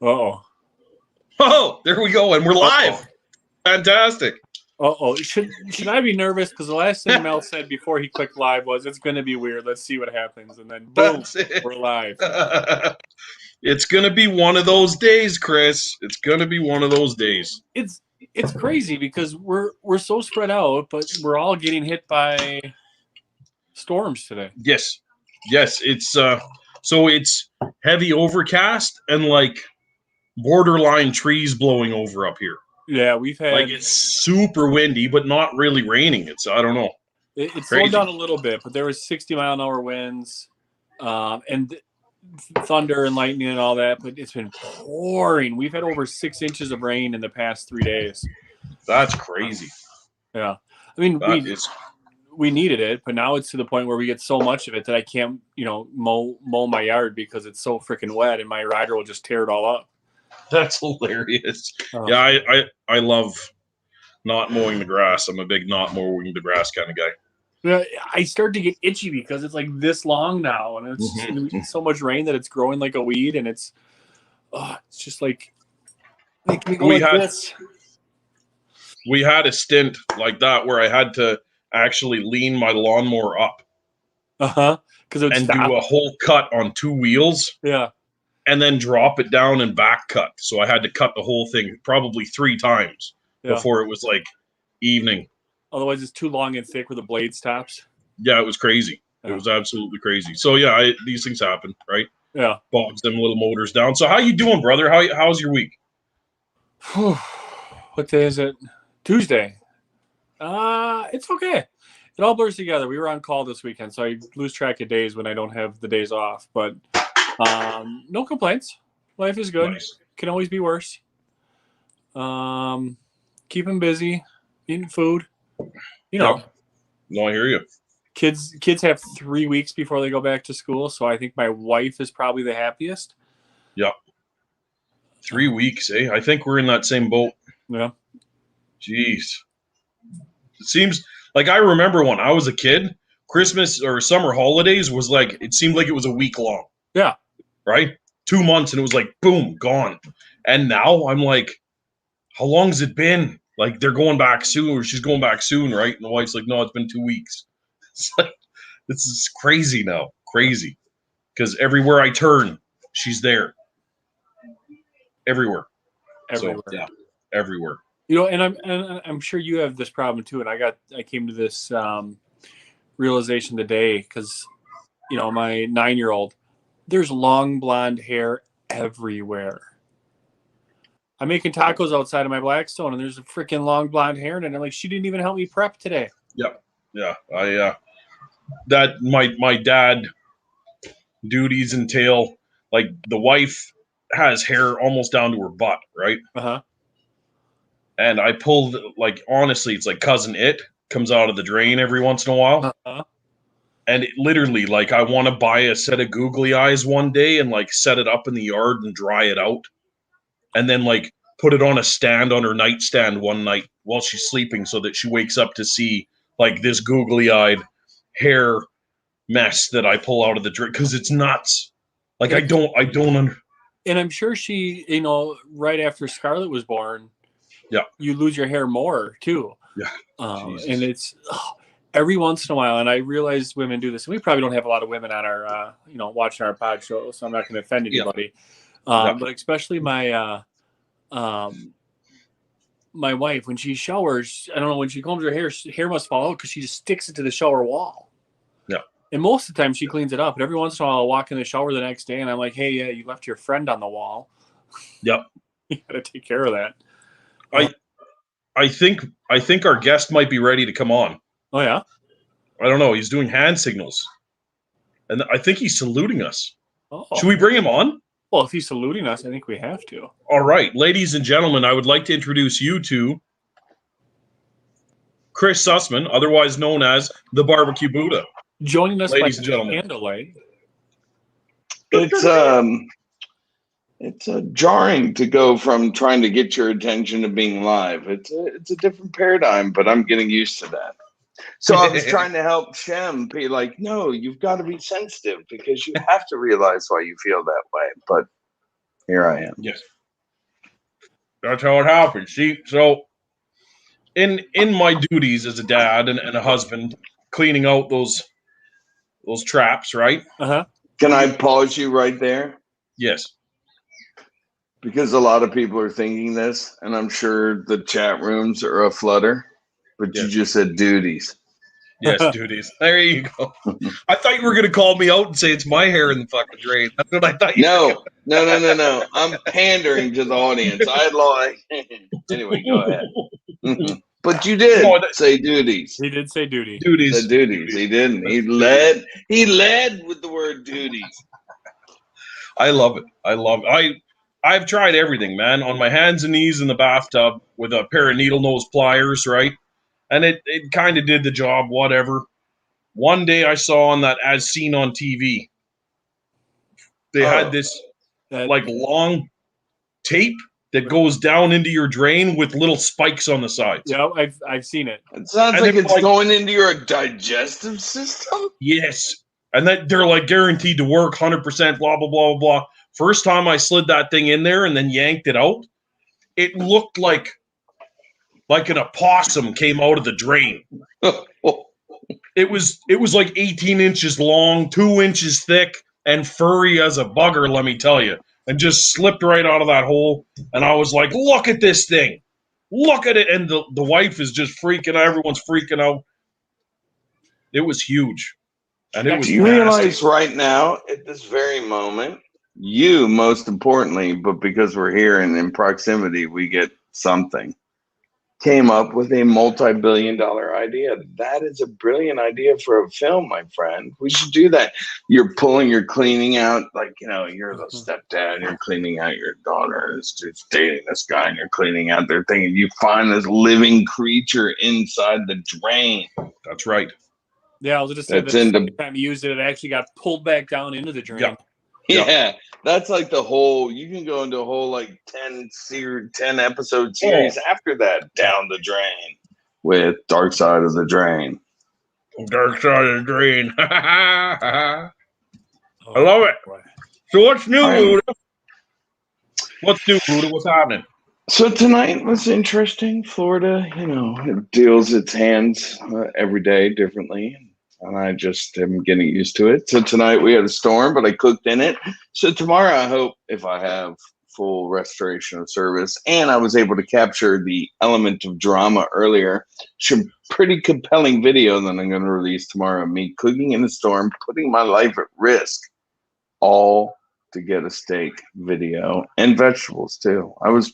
Uh-oh. Oh, there we go. And we're live. Fantastic. Uh-oh. Should I be nervous? Because the last thing Mel said before he clicked live was, it's going to be weird. Let's see what happens. And then, boom, we're live. It's going to be one of those days, Chris. It's going to be one of those days. It's crazy because we're so spread out, but we're all getting hit by storms today. Yes. It's so it's heavy overcast and like borderline trees blowing over up here. Yeah, we've had like it's super windy, but not really raining. I don't know. It slowed down a little bit, but there was 60-mile-an-hour winds, and thunder and lightning and all that. But it's been pouring. We've had over 6 inches of rain in the past 3 days. That's crazy. Yeah, I mean we needed it, but now it's to the point where we get so much of it that I can't, mow my yard because it's so freaking wet, and my rider will just tear it all up. That's hilarious. Yeah, I love not mowing the grass. I'm a big not mowing the grass kind of guy. Yeah, I start to get itchy because it's like this long now, and it's so much rain that it's growing like a weed, and it's just like make me go this. We had a stint like that where I had to actually lean my lawnmower up. And do a whole cut on 2 wheels. Yeah. And then drop it down and back cut. So I had to cut the whole thing probably 3 times before it was like evening. Otherwise, it's too long and thick where the blade stops. Yeah, it was crazy. Yeah. It was absolutely crazy. So yeah, these things happen, right? Yeah. Bogs them little motors down. So how you doing, brother? How's your week? What day is it? Tuesday. It's okay. It all blurs together. We were on call this weekend, so I lose track of days when I don't have the days off. But no complaints. Life is good. Nice. Can always be worse. Keeping busy, eating food. No, I hear you. Kids have 3 weeks before they go back to school, so I think my wife is probably the happiest. Yeah. 3 weeks, eh? I think we're in that same boat. Yeah. Jeez. It seems like I remember when I was a kid, Christmas or summer holidays was like, it seemed like it was a week long. Yeah. Right? 2 months and it was like, boom, gone. And now I'm like, how long has it been? Like they're going back soon, or she's going back soon, right? And the wife's like, no, it's been 2 weeks. It's like, this is crazy now. Crazy. Because everywhere I turn, she's there. Everywhere. Everywhere. So, yeah, everywhere. And I'm sure you have this problem too. And I came to this realization today because, my 9-year-old, there's long blonde hair everywhere. I'm making tacos outside of my Blackstone, and there's a freaking long blonde hair, and I'm like, she didn't even help me prep today. Yep. Yeah. That my dad duties entail, like, the wife has hair almost down to her butt, right? Uh-huh. And I pulled, like, honestly, it's like Cousin It comes out of the drain every once in a while. Uh-huh. And it literally, like, I want to buy a set of googly eyes one day and, like, set it up in the yard and dry it out. And then, like, put it on a stand on her nightstand one night while she's sleeping so that she wakes up to see, like, this googly-eyed hair mess that I pull out of the drain. Because it's nuts. Like, I don't And I'm sure she, right after Scarlett was born, you lose your hair more, too. Yeah. And it's every once in a while, and I realize women do this. And we probably don't have a lot of women on our, watching our pod show, so I'm not going to offend anybody. But especially my wife, when she showers, I don't know, when she combs her hair must fall out because she just sticks it to the shower wall. Yeah. And most of the time she cleans it up. But every once in a while I'll walk in the shower the next day and I'm like, hey, yeah, you left your friend on the wall. Yep. You got to take care of that. I think our guest might be ready to come on. Oh, yeah? I don't know. He's doing hand signals. And I think he's saluting us. Oh. Should we bring him on? Well, if he's saluting us, I think we have to. All right. Ladies and gentlemen, I would like to introduce you to Chris Sussman, otherwise known as the BBQ Buddha. Joining us Ladies by and gentlemen. candlelight. It's jarring to go from trying to get your attention to being live. It's a different paradigm, but I'm getting used to that. So I was trying to help Shem be like, no, you've got to be sensitive because you have to realize why you feel that way. But here I am. Yes. That's how it happens. See, so in my duties as a dad and a husband, cleaning out those traps, right? Uh-huh. Can I pause you right there? Yes. Because a lot of people are thinking this, and I'm sure the chat rooms are a flutter, but you Yes. just said duties. Yes, duties. There you go. I thought you were going to call me out and say it's my hair in the fucking drain. That's what I thought you were No. I'm pandering to the audience. Anyway, go ahead. But you did say duties. He did say duty. Duties. Said duties. He didn't. He led with the word duties. I love it. I've tried everything, man. On my hands and knees in the bathtub with a pair of needle nose pliers, right? And it kind of did the job, whatever. One day I saw on that As Seen on TV, they had this like long tape that goes down into your drain with little spikes on the sides. Yeah, I've seen it. It sounds like it's going into your digestive system. Yes. And that they're like guaranteed to work 100%, blah, blah, blah, blah. First time I slid that thing in there and then yanked it out, it looked like an opossum came out of the drain. It was like 18 inches long, 2 inches thick, and furry as a bugger, let me tell you. And just slipped right out of that hole. And I was like, look at this thing. Look at it. And the wife is just freaking out. Everyone's freaking out. It was huge. And it was. Do you realize right now, at this very moment, you most importantly, but because we're here and in proximity, we get something, came up with a multi-billion-dollar idea. That is a brilliant idea for a film, my friend. We should do that. You're cleaning out, like, you're the stepdad, you're cleaning out your daughter is dating this guy, and you're cleaning out their thing, and you find this living creature inside the drain. That's right. Yeah, I was just saying the second time you used it, it actually got pulled back down into the drain. Yeah, that's like you can go into a whole like 10 episode series after that, down the drain with Dark Side of the Drain. Dark Side of the Drain. I love it. So what's new, Buddha? What's new, Buddha? What's happening? So tonight was interesting. Florida, it deals its hands every day differently. And I just am getting used to it. So tonight we had a storm, but I cooked in it. So tomorrow I hope, if I have full restoration of service, and I was able to capture the element of drama earlier, some pretty compelling video that I'm going to release tomorrow of me cooking in a storm, putting my life at risk, all to get a steak video and vegetables too. I was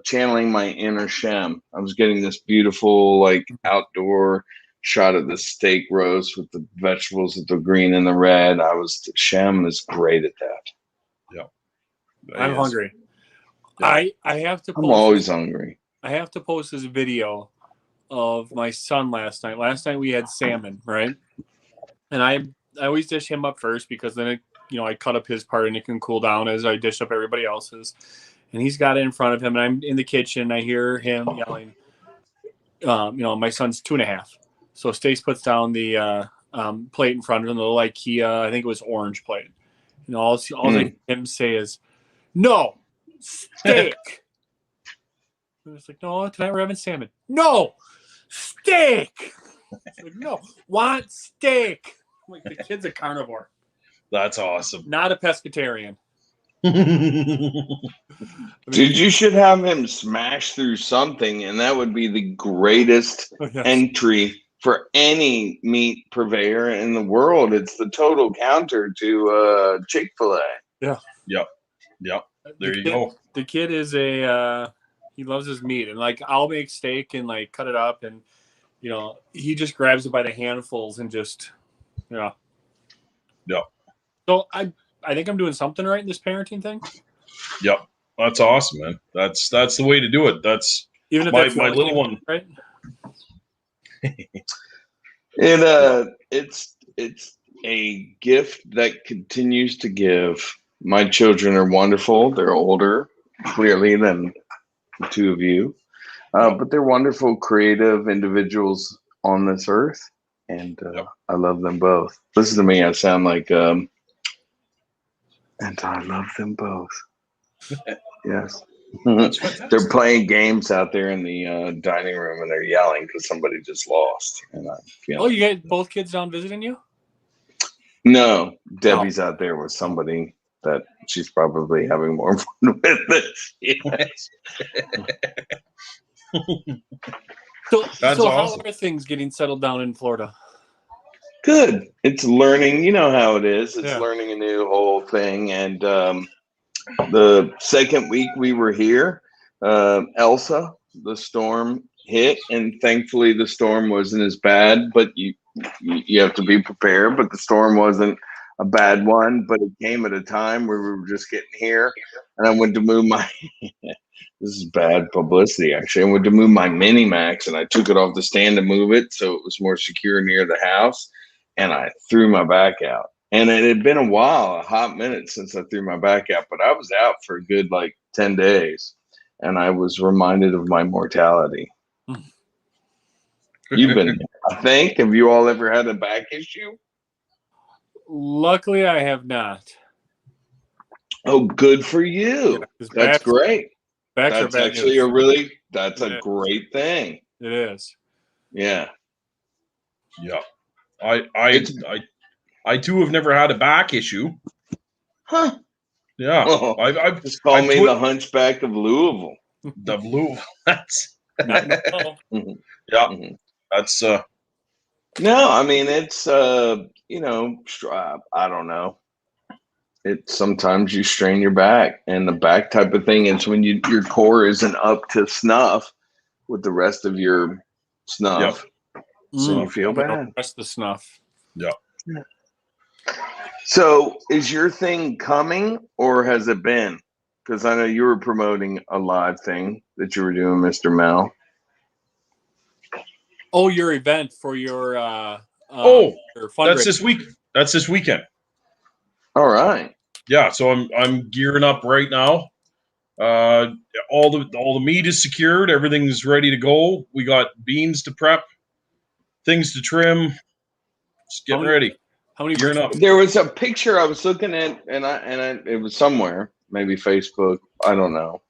channeling my inner Shem. I was getting this beautiful like outdoor shot of the steak roast with the vegetables with the green and the red. Shem is great at that. Yeah. I'm hungry. Yeah. I have to post I'm always hungry. I have to post this video of my son last night. Last night we had salmon, right? And I always dish him up first because then I cut up his part and it can cool down as I dish up everybody else's. And he's got it in front of him, and I'm in the kitchen. I hear him yelling. My son's 2.5. So Stace puts down the plate in front of him, the little IKEA, I think it was orange plate. All I hear him say is, "No, steak." And it's like, "No, tonight we're having salmon." "No, steak." It's like, "No, want steak." I'm like, the kid's a carnivore. That's awesome. Not a pescatarian. Dude, you should have him smash through something, and that would be the greatest entry for any meat purveyor in the world. It's the total counter to Chick-fil-A. Yeah. Yep. There you go. The kid is he loves his meat, and like I'll make steak and like cut it up, and he just grabs it by the handfuls and just Yep. So I think I'm doing something right in this parenting thing. Yep. That's awesome, man. That's the way to do it. That's even if my little one. Right. It's a gift that continues to give. My children are wonderful. They're older, clearly, than the two of you. But they're wonderful, creative individuals on this earth. And I love them both. Listen to me. I sound like And I love them both. Yes. That's fantastic. They're playing games out there in the dining room, and they're yelling because somebody just lost. And I'm feeling. Oh, you got both kids down visiting you? No, Debbie's out there with somebody that she's probably having more fun with this. Yes. So That's how awesome. are things getting settled down in Florida? Good. It's learning. You know how it is. It's Yeah. learning a new whole thing. And the second week we were here, Elsa, the storm hit, and thankfully the storm wasn't as bad. But you have to be prepared. But the storm wasn't a bad one. But it came at a time where we were just getting here, and I went to move my. This is bad publicity, actually. I went to move my Mini Max, and I took it off the stand to move it so it was more secure near the house, and I threw my back out. And it had been a hot minute since I threw my back out, but I was out for a good 10 days, and I was reminded of my mortality. You've been, I think. Have you all ever had a back issue? Luckily, I have not. Oh, good for you. Yeah, that's great. Backs That's actually that's a great thing. It is. Yeah. Yeah. I too have never had a back issue. Huh. Yeah. Oh, I've just call me the Hunchback of Louisville. The Louisville. That's No. yeah. Mhm. That's No, I mean it's I don't know. It's sometimes you strain your back, and the back type of thing is when your core isn't up to snuff with the rest of your snuff. So you feel bad. Rest the snuff. Yeah. So is your thing coming, or has it been? Because I know you were promoting a live thing that you were doing, Mr. Mel. Oh, your event for your your fundraiser. That's this weekend. All right. Yeah, so I'm gearing up right now. All the meat is secured. Everything's ready to go. We got beans to prep, things to trim. Just getting ready. How many gearing up? There was a picture I was looking at, and it was somewhere, maybe Facebook. I don't know.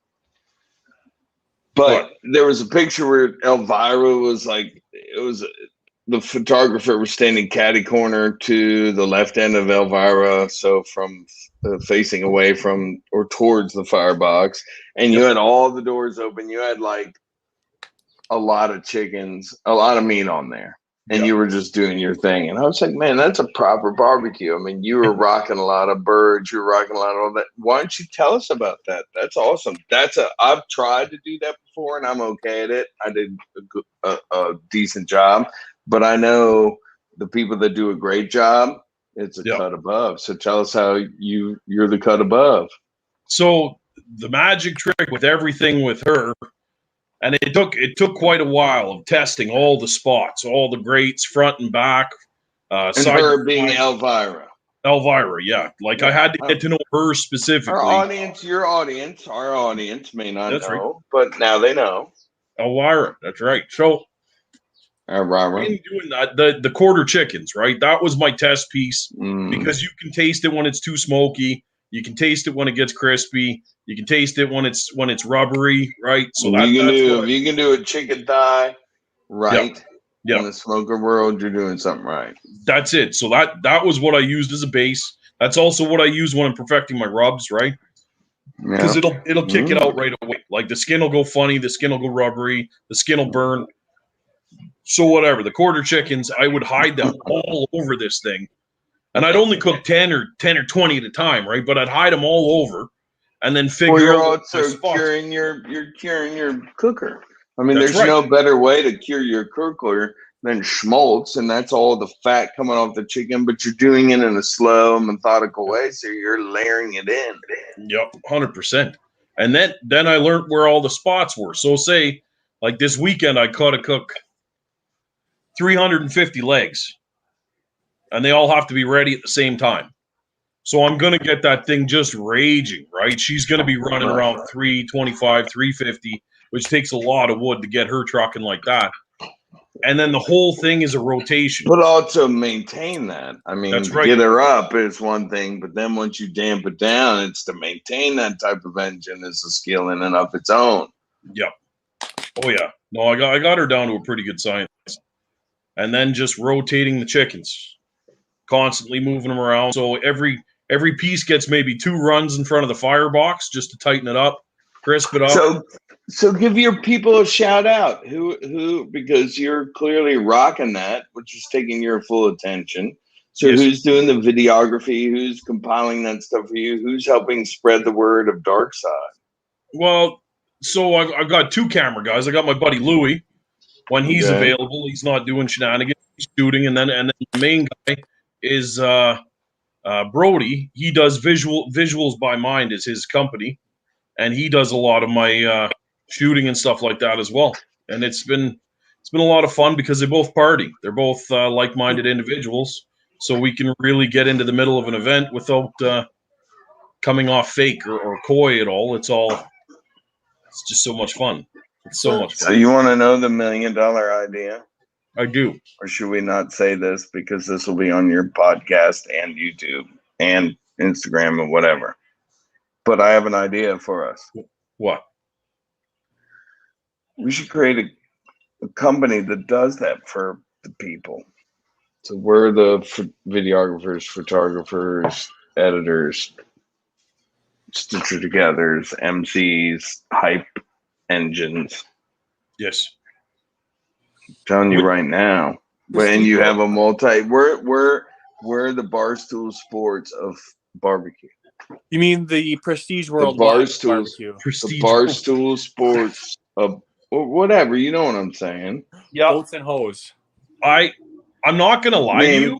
But there was a picture where Elvira was the photographer was standing catty corner to the left end of Elvira, so from facing away from or towards the firebox, and you had all the doors open. You had a lot of chickens, a lot of meat on there, and you were just doing your thing. And I was like, man, that's a proper barbecue. I mean, you were rocking a lot of birds, you were rocking a lot of all that. Why don't you tell us about that? That's awesome. I've tried to do that before, and I'm okay at it. I did a decent job. But I know the people that do a great job, it's a cut above. So tell us how you're the cut above. So the magic trick with everything with her, and it took quite a while of testing all the spots, all the grates, front and back. And her being Elvira. Elvira, yeah. I had to get to know her specifically. Our audience may not know, but now they know. Elvira, that's right. So in doing that, the quarter chickens, right? That was my test piece because you can taste it when it's too smoky. You can taste it when it gets crispy. You can taste it when it's rubbery, right? So if you can do a chicken thigh right in the smoker world, you're doing something right. That's it. So that was what I used as a base. That's also what I use when I'm perfecting my rubs, right? Because it'll kick it out right away. Like the skin will go funny, the skin will go rubbery, the skin will burn. So whatever, the quarter chickens, I would hide them all over this thing. And I'd only cook 10 or 20 at a time, right? But I'd hide them all over and then figure out. You're also curing your cooker. I mean, there's no better way to cure your cooker than schmaltz, and that's all the fat coming off the chicken, but you're doing it in a slow, methodical way, so you're layering it in. Yep, 100%. And then I learned where all the spots were. So say, like this weekend, I caught a cook 350 legs, and they all have to be ready at the same time. So I'm going to get that thing just raging, right? She's going to be running around 325, 350, which takes a lot of wood to get her trucking like that. and then the whole thing is a rotation. But also maintain that. I mean, That's to right. get her up is one thing, but then once you damp it down, it's to maintain that type of engine is a skill in and of its own. Yeah. Oh yeah. No, I got her down to a pretty good science. And then just rotating the chickens, constantly moving them around. So every piece gets maybe 2 runs in front of the firebox just to tighten it up, crisp it up. So give your people a shout out. Who because you're clearly rocking that, which is taking your full attention. So Yes. who's doing the videography? Who's compiling that stuff for you? Who's helping spread the word of Dark Side? Well, so I've got 2 camera guys. I got my buddy Louie. When he's available, he's not doing shenanigans, he's shooting, and then the main guy is Brody. He does visuals by Mind is his company, and he does a lot of my shooting and stuff like that as well. And it's been a lot of fun because they both party. They're both like-minded individuals, so we can really get into the middle of an event without coming off fake or coy at all. It's just so much fun. It's so much fun. So you want to know the $1 million idea? I do. Or should we not say this because this will be on your podcast and YouTube and Instagram and whatever? But I have an idea for us. What? We should create a company that does that for the people. So we're the videographers, photographers, editors, stitcher togethers, MCs, hype engines. Yes. I'm telling you right now. When you have a we're the Barstool Sports of barbecue. You mean the Prestige World Barstool, Prestige the Barstool Sports of whatever, you know what I'm saying? Yeah. Boats and hose. I'm not gonna lie to you.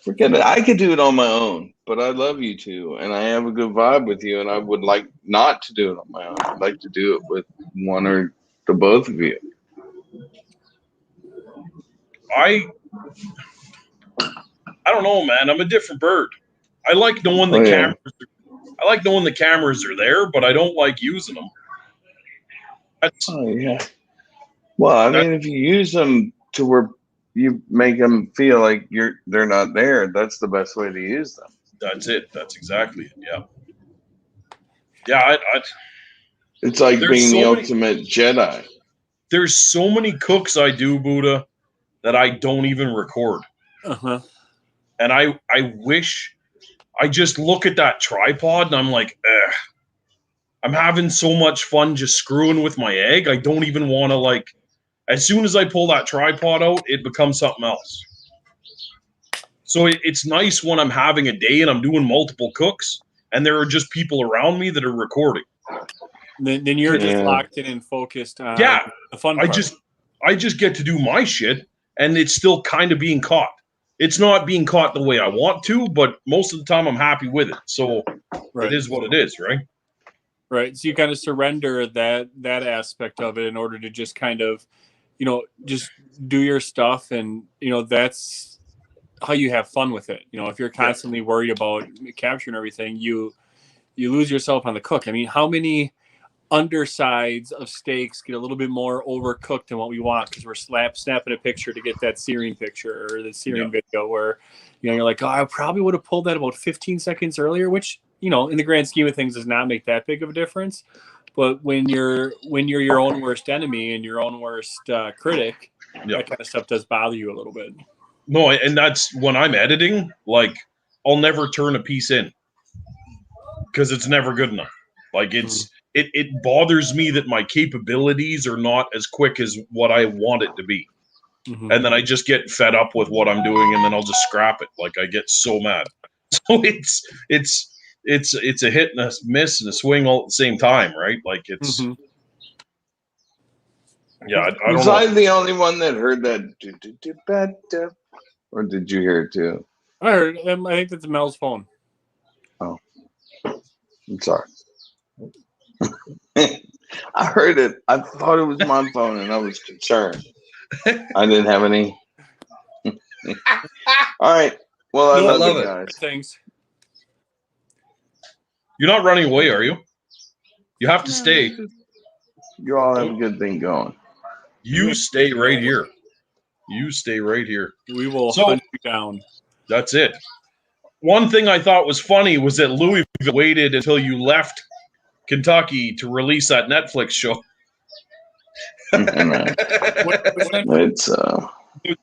Forget it. I could do it on my own, but I love you too, and I have a good vibe with you, and I would like not to do it on my own. I'd like to do it with one or the both of you. I don't know, man. I'm a different bird. I like knowing the cameras. I like knowing the cameras are there, but I don't like using them. Well, I mean, if you use them to where you make them feel like they're not there, that's the best way to use them. That's it. That's exactly it. Yeah. Yeah. It's like being the ultimate Jedi. There's so many cooks I do, Buddha, that I don't even record. Uh-huh. And I wish I just look at that tripod and I'm like, I'm having so much fun just screwing with my egg. I don't even want to as soon as I pull that tripod out, it becomes something else. So it's nice when I'm having a day and I'm doing multiple cooks and there are just people around me that are recording. Then you're just locked in and focused on the fun part. I just get to do my shit and it's still kind of being caught. It's not being caught the way I want to, but most of the time I'm happy with it. So It is what it is, right? Right. So you kind of surrender that aspect of it in order to just kind of, just do your stuff. And, that's how you have fun with it. If you're constantly worried about capturing everything, you lose yourself on the cook. I mean, how many undersides of steaks get a little bit more overcooked than what we want because we're snapping a picture to get that searing picture or the searing video where you're like, I probably would have pulled that about 15 seconds earlier, which in the grand scheme of things does not make that big of a difference. But when you're your own worst enemy and your own worst critic, that kind of stuff does bother you a little bit. No, and that's when I'm editing, I'll never turn a piece in because it's never good enough. It bothers me that my capabilities are not as quick as what I want it to be. Mm-hmm. And then I just get fed up with what I'm doing and then I'll just scrap it. I get so mad. So it's a hit and a miss and a swing all at the same time, right? Mm-hmm. Yeah, I don't know. Was I the only one that heard that? Or did you hear it too? I heard it. I think that's Mel's phone. Oh. I'm sorry. I heard it. I thought it was my phone and I was concerned. I didn't have any. All right. Well, I love it, guys. Thanks. You're not running away, are you? You have to stay. You all have a good thing going. You stay right here. You stay right here. We will So- hunt you down. That's it. One thing I thought was funny was that Louisville waited until you left Kentucky to release that Netflix show. It's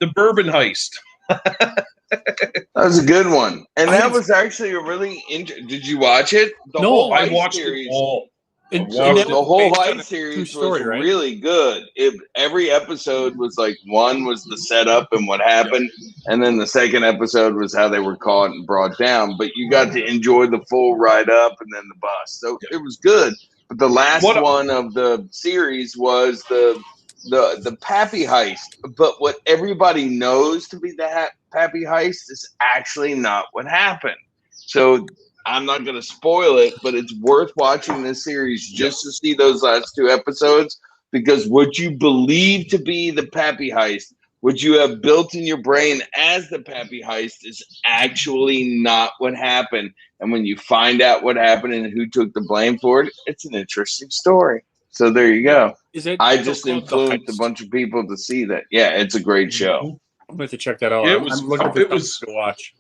The bourbon heist. that was a good one, and I that have- was actually a really. Did you watch it? The No, whole I heist watched series. it all. And Wow. that The was whole based on heist a series true story, was right? really good. Every episode was like, one was the setup and what happened, and then the second episode was how they were caught and brought down. But you got to enjoy the full ride up and then the bus, so it was good. But the last one of the series was the Pappy heist. But what everybody knows to be the Pappy heist is actually not what happened. So I'm not going to spoil it, but it's worth watching this series just to see those last two episodes, because what you believe to be the Pappy heist, what you have built in your brain as the Pappy heist, is actually not what happened. And when you find out what happened and who took the blame for it, it's an interesting story. So there you go. Is it? I still just called The influenced a Heist? bunch of people to see that. Yeah, it's a great show. I'm going to have to check that out. It I'm was- looking for it something was- to watch.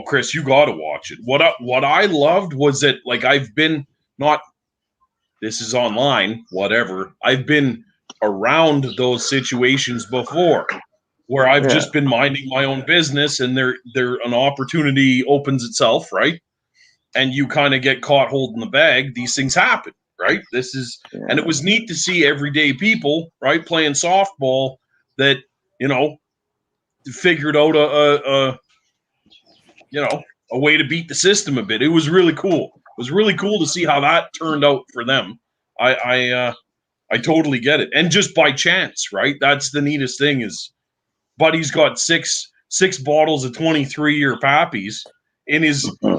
Chris, you got to watch it. What I loved was that, like, I've been not. This is online, whatever. I've been around those situations before, where I've just been minding my own business, and there an opportunity opens itself, right? And you kind of get caught holding the bag. These things happen, right? And it was neat to see everyday people, right, playing softball that figured out a way to beat the system a bit. It was really cool. It was really cool to see how that turned out for them. I totally get it. And just by chance, right? That's the neatest thing is Buddy's got six bottles of 23-year Pappies in his Well,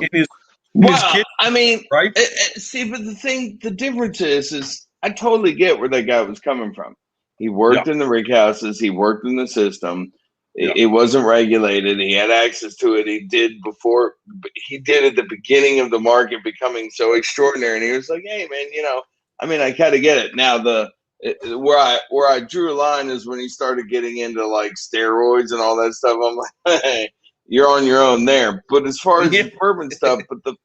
kit, I mean, right? see, but the difference is I totally get where that guy was coming from. He worked in the rig houses. He worked in the system. It wasn't regulated. He had access to it. He did at the beginning of the market becoming so extraordinary. And he was like, hey, man, I kind of get it. Now, where I drew a line is when he started getting into like steroids and all that stuff. I'm like, hey, you're on your own there. But as far as the bourbon stuff,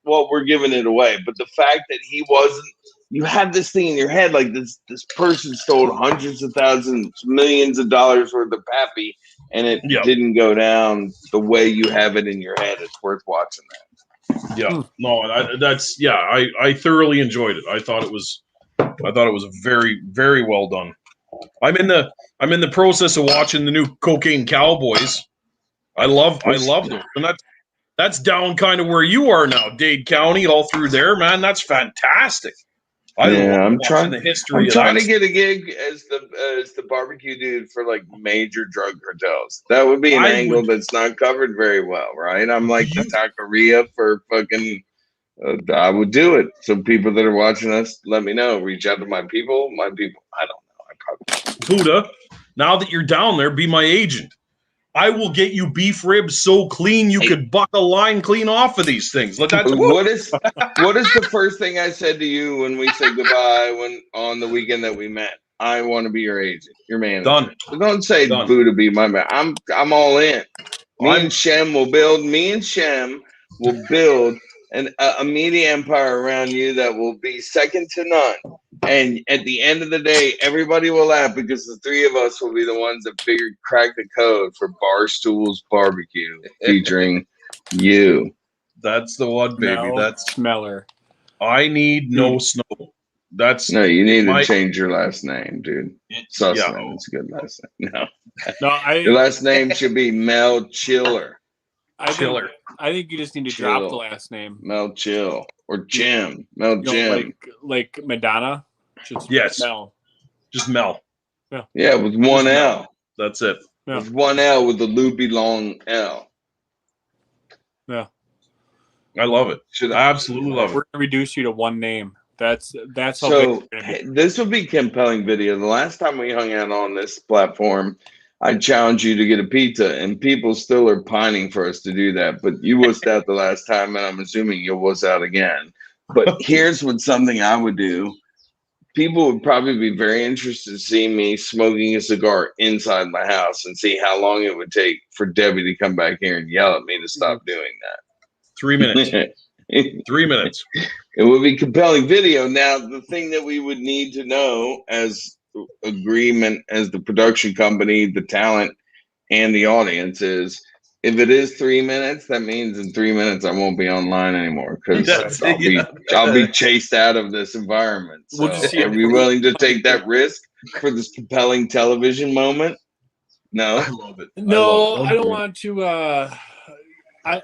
we're giving it away. But the fact that he wasn't, you have this thing in your head like this person stole hundreds of thousands, millions of dollars worth of Pappy, and it didn't go down the way you have it in your head. It's worth watching that. Yeah, no, I thoroughly enjoyed it. I thought it was very, very well done. I'm in the process of watching the new Cocaine Cowboys. I love those, and that's down kind of where you are now, Dade County, all through there, man. That's fantastic. I'm trying the history. I'm trying to get a gig as the barbecue dude for like major drug cartels. That would be an angle that's not covered very well, right? I'm like the taqueria for fucking. I would do it. So people that are watching us, let me know. Reach out to my people. I don't know. Buddha, now that you're down there, be my agent. I will get you beef ribs so clean you could buck a line clean off of these things. What is the first thing I said to you when we said goodbye on the weekend that we met? I want to be your agent, your manager. Done. Don't say Buddha be my man. I'm all in. Me and Shem will build a media empire around you that will be second to none. And at the end of the day, everybody will laugh because the three of us will be the ones that crack the code for Barstool's Barbecue featuring you. That's the one, baby. That's Smeller. I need no snow. You need to change your last name, dude. Sussman. It's a good last name. Your last name should be Mel Chiller. I think you just need to drop the last name. Mel Chill or Jim. Mel Jim. Like Madonna. Yes. Mel. Just Mel. Yeah, with one L. That's it. Yeah. With one L with a loopy long L. Yeah. I love it. I absolutely love it. We're gonna reduce you to one name. That's how. So this would be a compelling video. The last time we hung out on this platform, I challenged you to get a pizza, and people still are pining for us to do that. But you wussed out the last time, and I'm assuming you'll wuss out again. But here's something I would do. people would probably be very interested to see me smoking a cigar inside my house and see how long it would take for Debbie to come back here and yell at me to stop doing 3 minutes. that. 3 minutes. It would be compelling video. Now, the thing that we would need to know as agreement as the production company, the talent, and the audience is, if it is 3 minutes, that means in 3 minutes I won't be online anymore because I'll be chased out of this environment. So are we willing to take that risk for this compelling television moment? No. I love it. No, I don't want to. I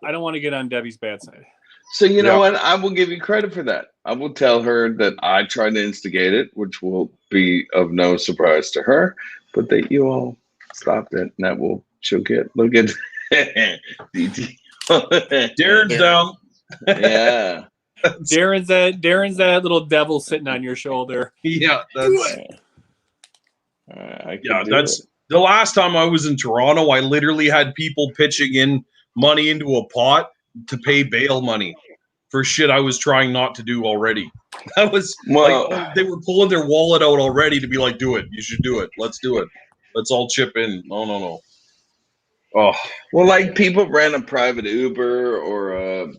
don't want to get on Debbie's bad side. So you know what? I will give you credit for that. I will tell her that I tried to instigate it, which will be of no surprise to her, but that you all stopped it, and that will she'll get. Look at Darren's down. Yeah. Darren's that little devil sitting on your shoulder. Yeah, that's that's the last time I was in Toronto. I literally had people pitching in money into a pot to pay bail money for shit I was trying not to do already. That was they were pulling their wallet out already to be like, do it. You should do it. Let's do it. Let's all chip in. No. Oh, well, like people rent a private Uber or a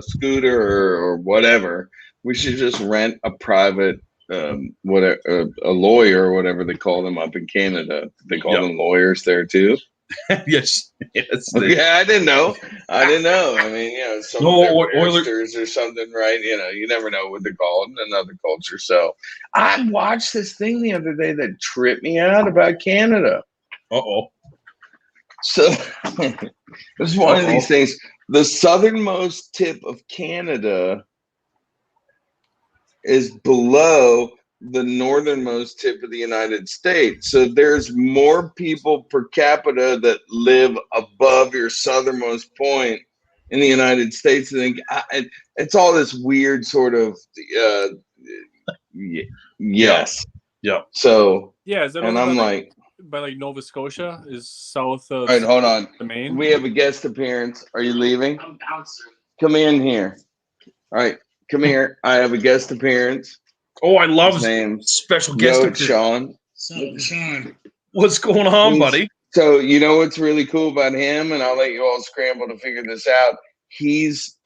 scooter or whatever. We should just rent a private a lawyer or whatever they call them up in Canada. They call them lawyers there too. yes. Yeah, I didn't know. I mean, some oysters or something, right? You never know what they're called in another culture. So I watched this thing the other day that tripped me out about Canada. So it was one of these things. The southernmost tip of Canada is below the northernmost tip of the United States. So there's more people per capita that live above your southernmost point in the United States. I think it's all this weird sort of yes. Yeah. So is that and I'm like by like Nova Scotia is south of. All right, hold on. The Maine. We have a guest appearance. Are you leaving? I'm bouncing. Come in here. All right, come here. I have a guest appearance. Oh, I love special guest appearance. Sean. Sean. What's going on, buddy? So you know what's really cool about him, and I'll let you all scramble to figure this out. He's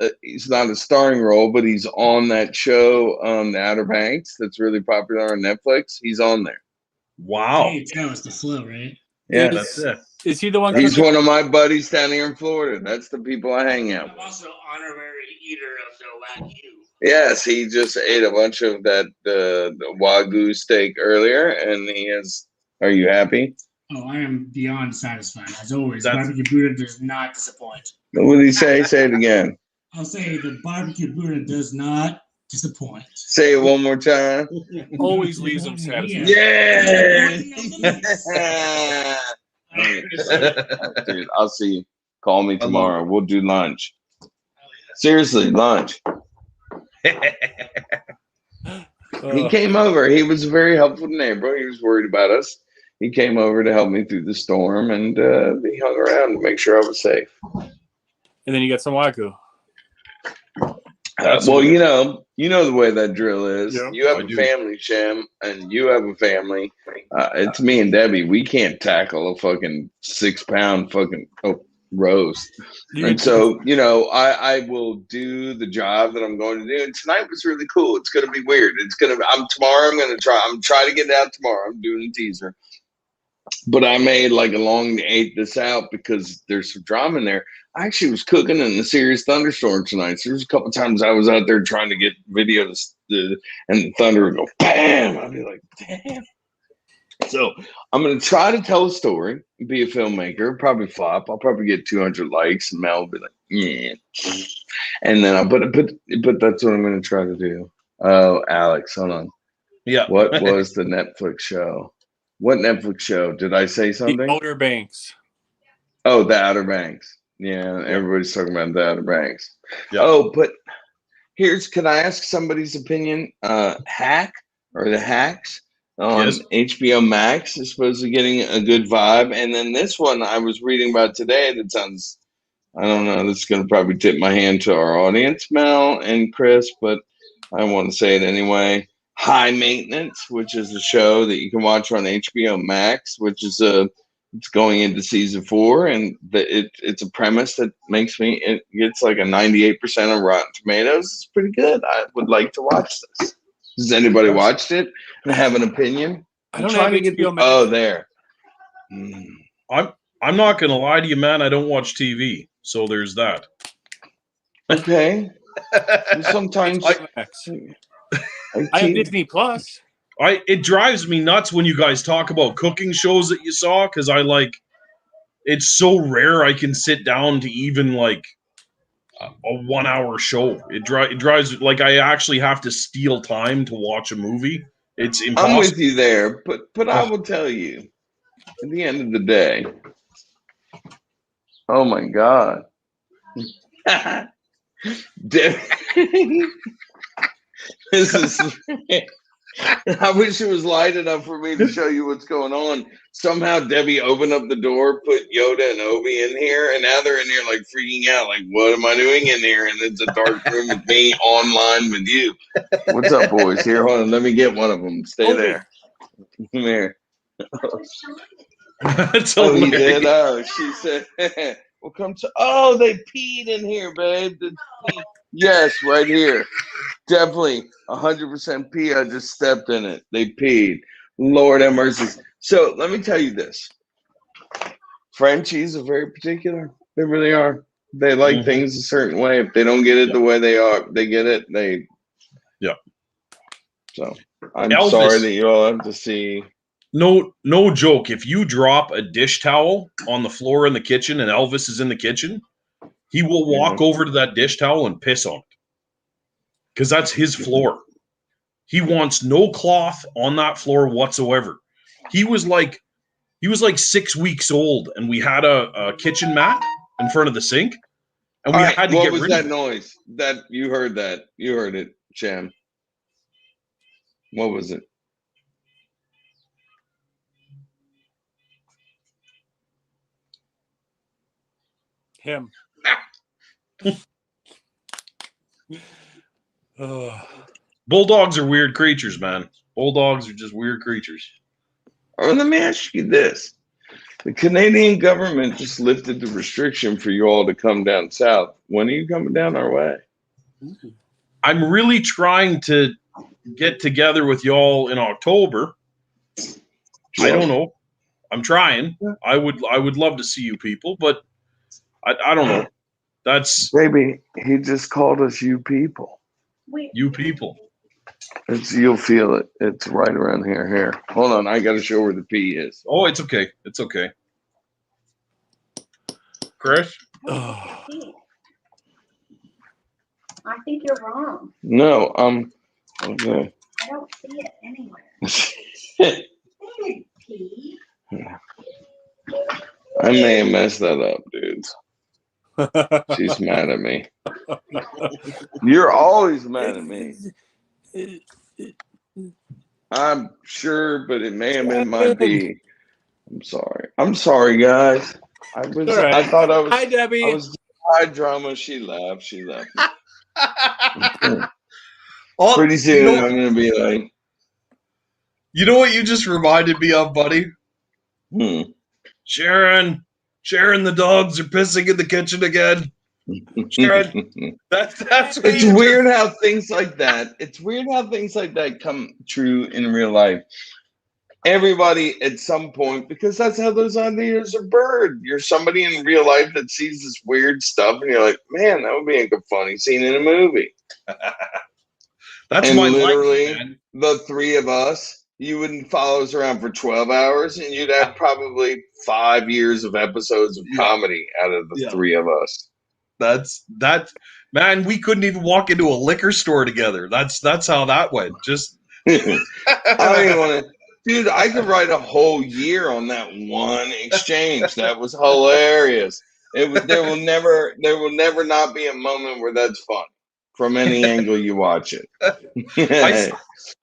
not a starring role, but he's on that show, The Outer Banks, that's really popular on Netflix. He's on there. Wow. Hey, that was the flow, right? Yeah, that's it. Is he the one? He's one of my buddies down here in Florida. That's the people I hang out with. I'm also honorary eater of the Wagyu. Yes, he just ate a bunch of that the Wagyu steak earlier, and he is. Are you happy? Oh, I am beyond satisfied. As always, Barbecue Buddha does not disappoint. What did he say? Say it again. I'll say the Barbecue Buddha does not disappoint. Say it one more time. Always leaves him satisfied. Yeah. Dude, I'll see you. Call me tomorrow. We'll do lunch. Seriously, lunch. He came over. He was a very helpful neighbor. He was worried about us. He came over to help me through the storm, and he hung around to make sure I was safe. And then you get some Wagyu. Well, you know the way that drill is. Yeah, you have a family, Shem, and you have a family. It's me and Debbie. We can't tackle a fucking 6-pound fucking roast. And so, I will do the job that I'm going to do. And tonight was really cool. It's going to be weird. I'm trying to get it out tomorrow. I'm doing a teaser. But I made like a long ate this out because there's some drama in there. I actually was cooking in a serious thunderstorm tonight. So there's a couple times I was out there trying to get videos and the thunder would go bam. I'd be like, damn. So I'm going to try to tell a story, be a filmmaker, probably flop. I'll probably get 200 likes and Mel will be like, yeah. And then but that's what I'm going to try to do. Oh, Alex, hold on. Yeah. What was the Netflix show? What Netflix show? Did I say something? The Outer Banks. Oh, The Outer Banks. Yeah, everybody's talking about The Outer Banks. Yep. Oh, but can I ask somebody's opinion? Hack or The Hacks on HBO Max is supposed to be getting a good vibe. And then this one I was reading about today that sounds, I don't know, this is going to probably tip my hand to our audience, Mel and Chris, but I want to say it anyway. High Maintenance, which is a show that you can watch on HBO Max, which is it's going into season 4, and it's a premise that it gets like a 98% on Rotten Tomatoes. It's pretty good. I would like to watch this. Has anybody watched it and have an opinion? I don't have HBO Max. Oh, there. I'm not gonna lie to you, man. I don't watch TV, so there's that. Okay. Sometimes I have Disney Plus. It drives me nuts when you guys talk about cooking shows that you saw, because it's so rare I can sit down to even like a 1 hour show. It drives, like, I actually have to steal time to watch a movie. It's impossible. I'm with you there, but I will tell you, at the end of the day, oh my God. This is. I wish it was light enough for me to show you what's going on. Somehow Debbie opened up the door, put Yoda and Obi in here, and now they're in here like freaking out. Like, what am I doing in here? And it's a dark room with me online with you. What's up, boys? Here, hold on. Let me get one of them. Stay there. Come here. Oh, he did? Oh, she said, well, come to. Oh, they peed in here, babe. Yes, right here. Definitely 100% pee. I just stepped in it. They peed. Lord have mercy. So let me tell you this. Frenchies are very particular. They really are. They like things a certain way. If they don't get it the way they get it. So I'm sorry that you all have to see. No joke. If you drop a dish towel on the floor in the kitchen and Elvis is in the kitchen, he will walk over to that dish towel and piss on it. Because that's his floor. He wants no cloth on that floor whatsoever. He was like 6 weeks old, and we had a kitchen mat in front of the sink, and we had to get rid of it. What was that noise? That you heard that? You heard it, Shem. What was it? Him. Bulldogs are weird creatures, man. Bulldogs are just weird creatures. Oh, let me ask you this. The Canadian government just lifted the restriction for you all to come down south. When are you coming down our way? I'm really trying to get together with y'all in October. Sure. I don't know. I'm trying. I would love to see you people, but I don't know. That's baby. He just called us you people. You people. You'll feel it. It's right around here. Here. Hold on. I got to show where the P is. Oh, it's okay. It's okay. Chris? I think you're wrong. No, okay. I don't see it anywhere. P. I may have messed that up, dudes. She's mad at me. You're always mad at me. I'm sure, but it may have been my P. I'm sorry. I'm sorry, guys. I thought I was. Hi, Debbie. I was high drama. She laughed. She left. Pretty soon, I'm gonna be like. You know what you just reminded me of, buddy? Sharon, the dogs are pissing in the kitchen again. Sharon, that's it's weird how things like that. It's weird how things like that come true in real life. Everybody at some point, because that's how those ideas are birthed. You're somebody in real life that sees this weird stuff, and you're like, man, that would be a funny scene in a movie. That's and my literally life, man. The three of us. You wouldn't follow us around for 12 hours, and you'd have probably 5 years of episodes of comedy out of the three of us. That's man. We couldn't even walk into a liquor store together. That's how that went. Just I don't even want to, dude. I could write a whole year on that one exchange. That was hilarious. There will never not be a moment where that's fun from any angle you watch it.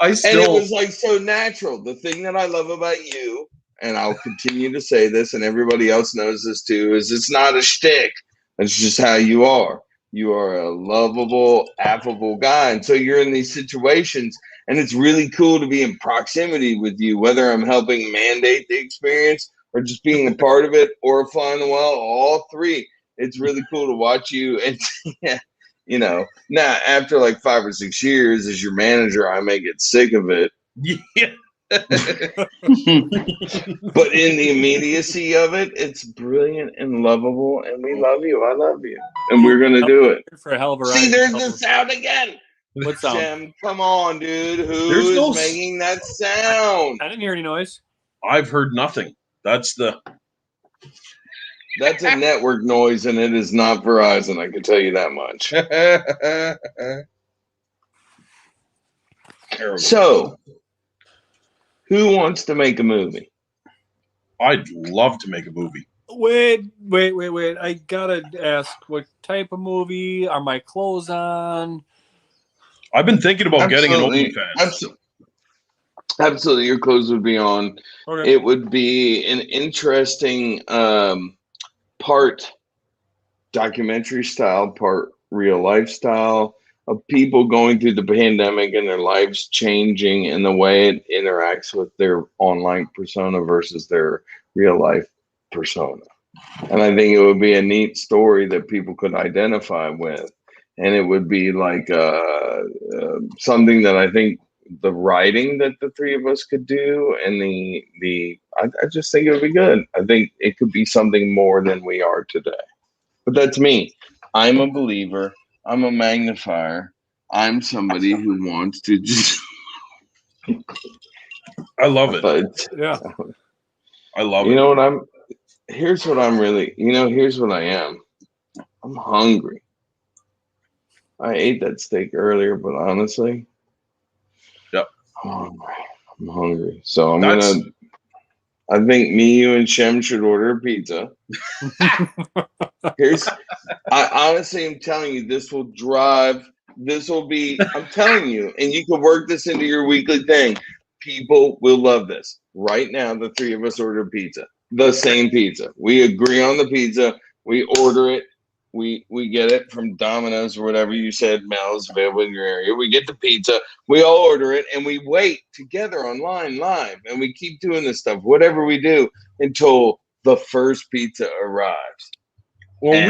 I still, and it was like so natural. The thing that I love about you, and I'll continue to say this, and everybody else knows this too, is it's not a shtick. It's just how you are. You are a lovable, affable guy. And so you're in these situations, and it's really cool to be in proximity with you, whether I'm helping mandate the experience or just being a part of it or flying the wall, all three. It's really cool to watch you. And, you know, now after like 5 or 6 years as your manager, I may get sick of it. Yeah. But in the immediacy of it, it's brilliant and lovable, and we love you. I love you, and we're gonna do it. For a hell of a See, ride. there's the sound again. What sound? Shem, come on, dude. There's Who's no making that sound? I didn't hear any noise. I've heard nothing. That's a network noise, and it is not Verizon. I can tell you that much. terrible. So, who wants to make a movie? I'd love to make a movie. Wait. I gotta ask, what type of movie? Are my clothes on? I've been thinking about getting an OnlyFans. Absolutely, your clothes would be on. Okay. It would be an interesting part documentary style, part real life style of people going through the pandemic and their lives changing and the way it interacts with their online persona versus their real life persona. And I think it would be a neat story that people could identify with. And it would be like something that I think the writing that the three of us could do, and I just think it would be good. I think it could be something more than we are today. But that's me. I'm a believer. I'm a magnifier. I'm somebody who wants to just. I love it. Yeah. I love it. You know what here's what I'm really, here's what I am. I'm hungry. I ate that steak earlier, but honestly, yep. I'm hungry. So I think me, you, and Shem should order a pizza. I honestly am telling you, I'm telling you, and you can work this into your weekly thing. People will love this. Right now, the three of us order pizza. The same pizza. We agree on the pizza. We order it. We get it from Domino's or whatever you said, Mel's available in your area. We get the pizza. We all order it, and we wait together online live. And we keep doing this stuff, whatever we do, until the first pizza arrives. Well, and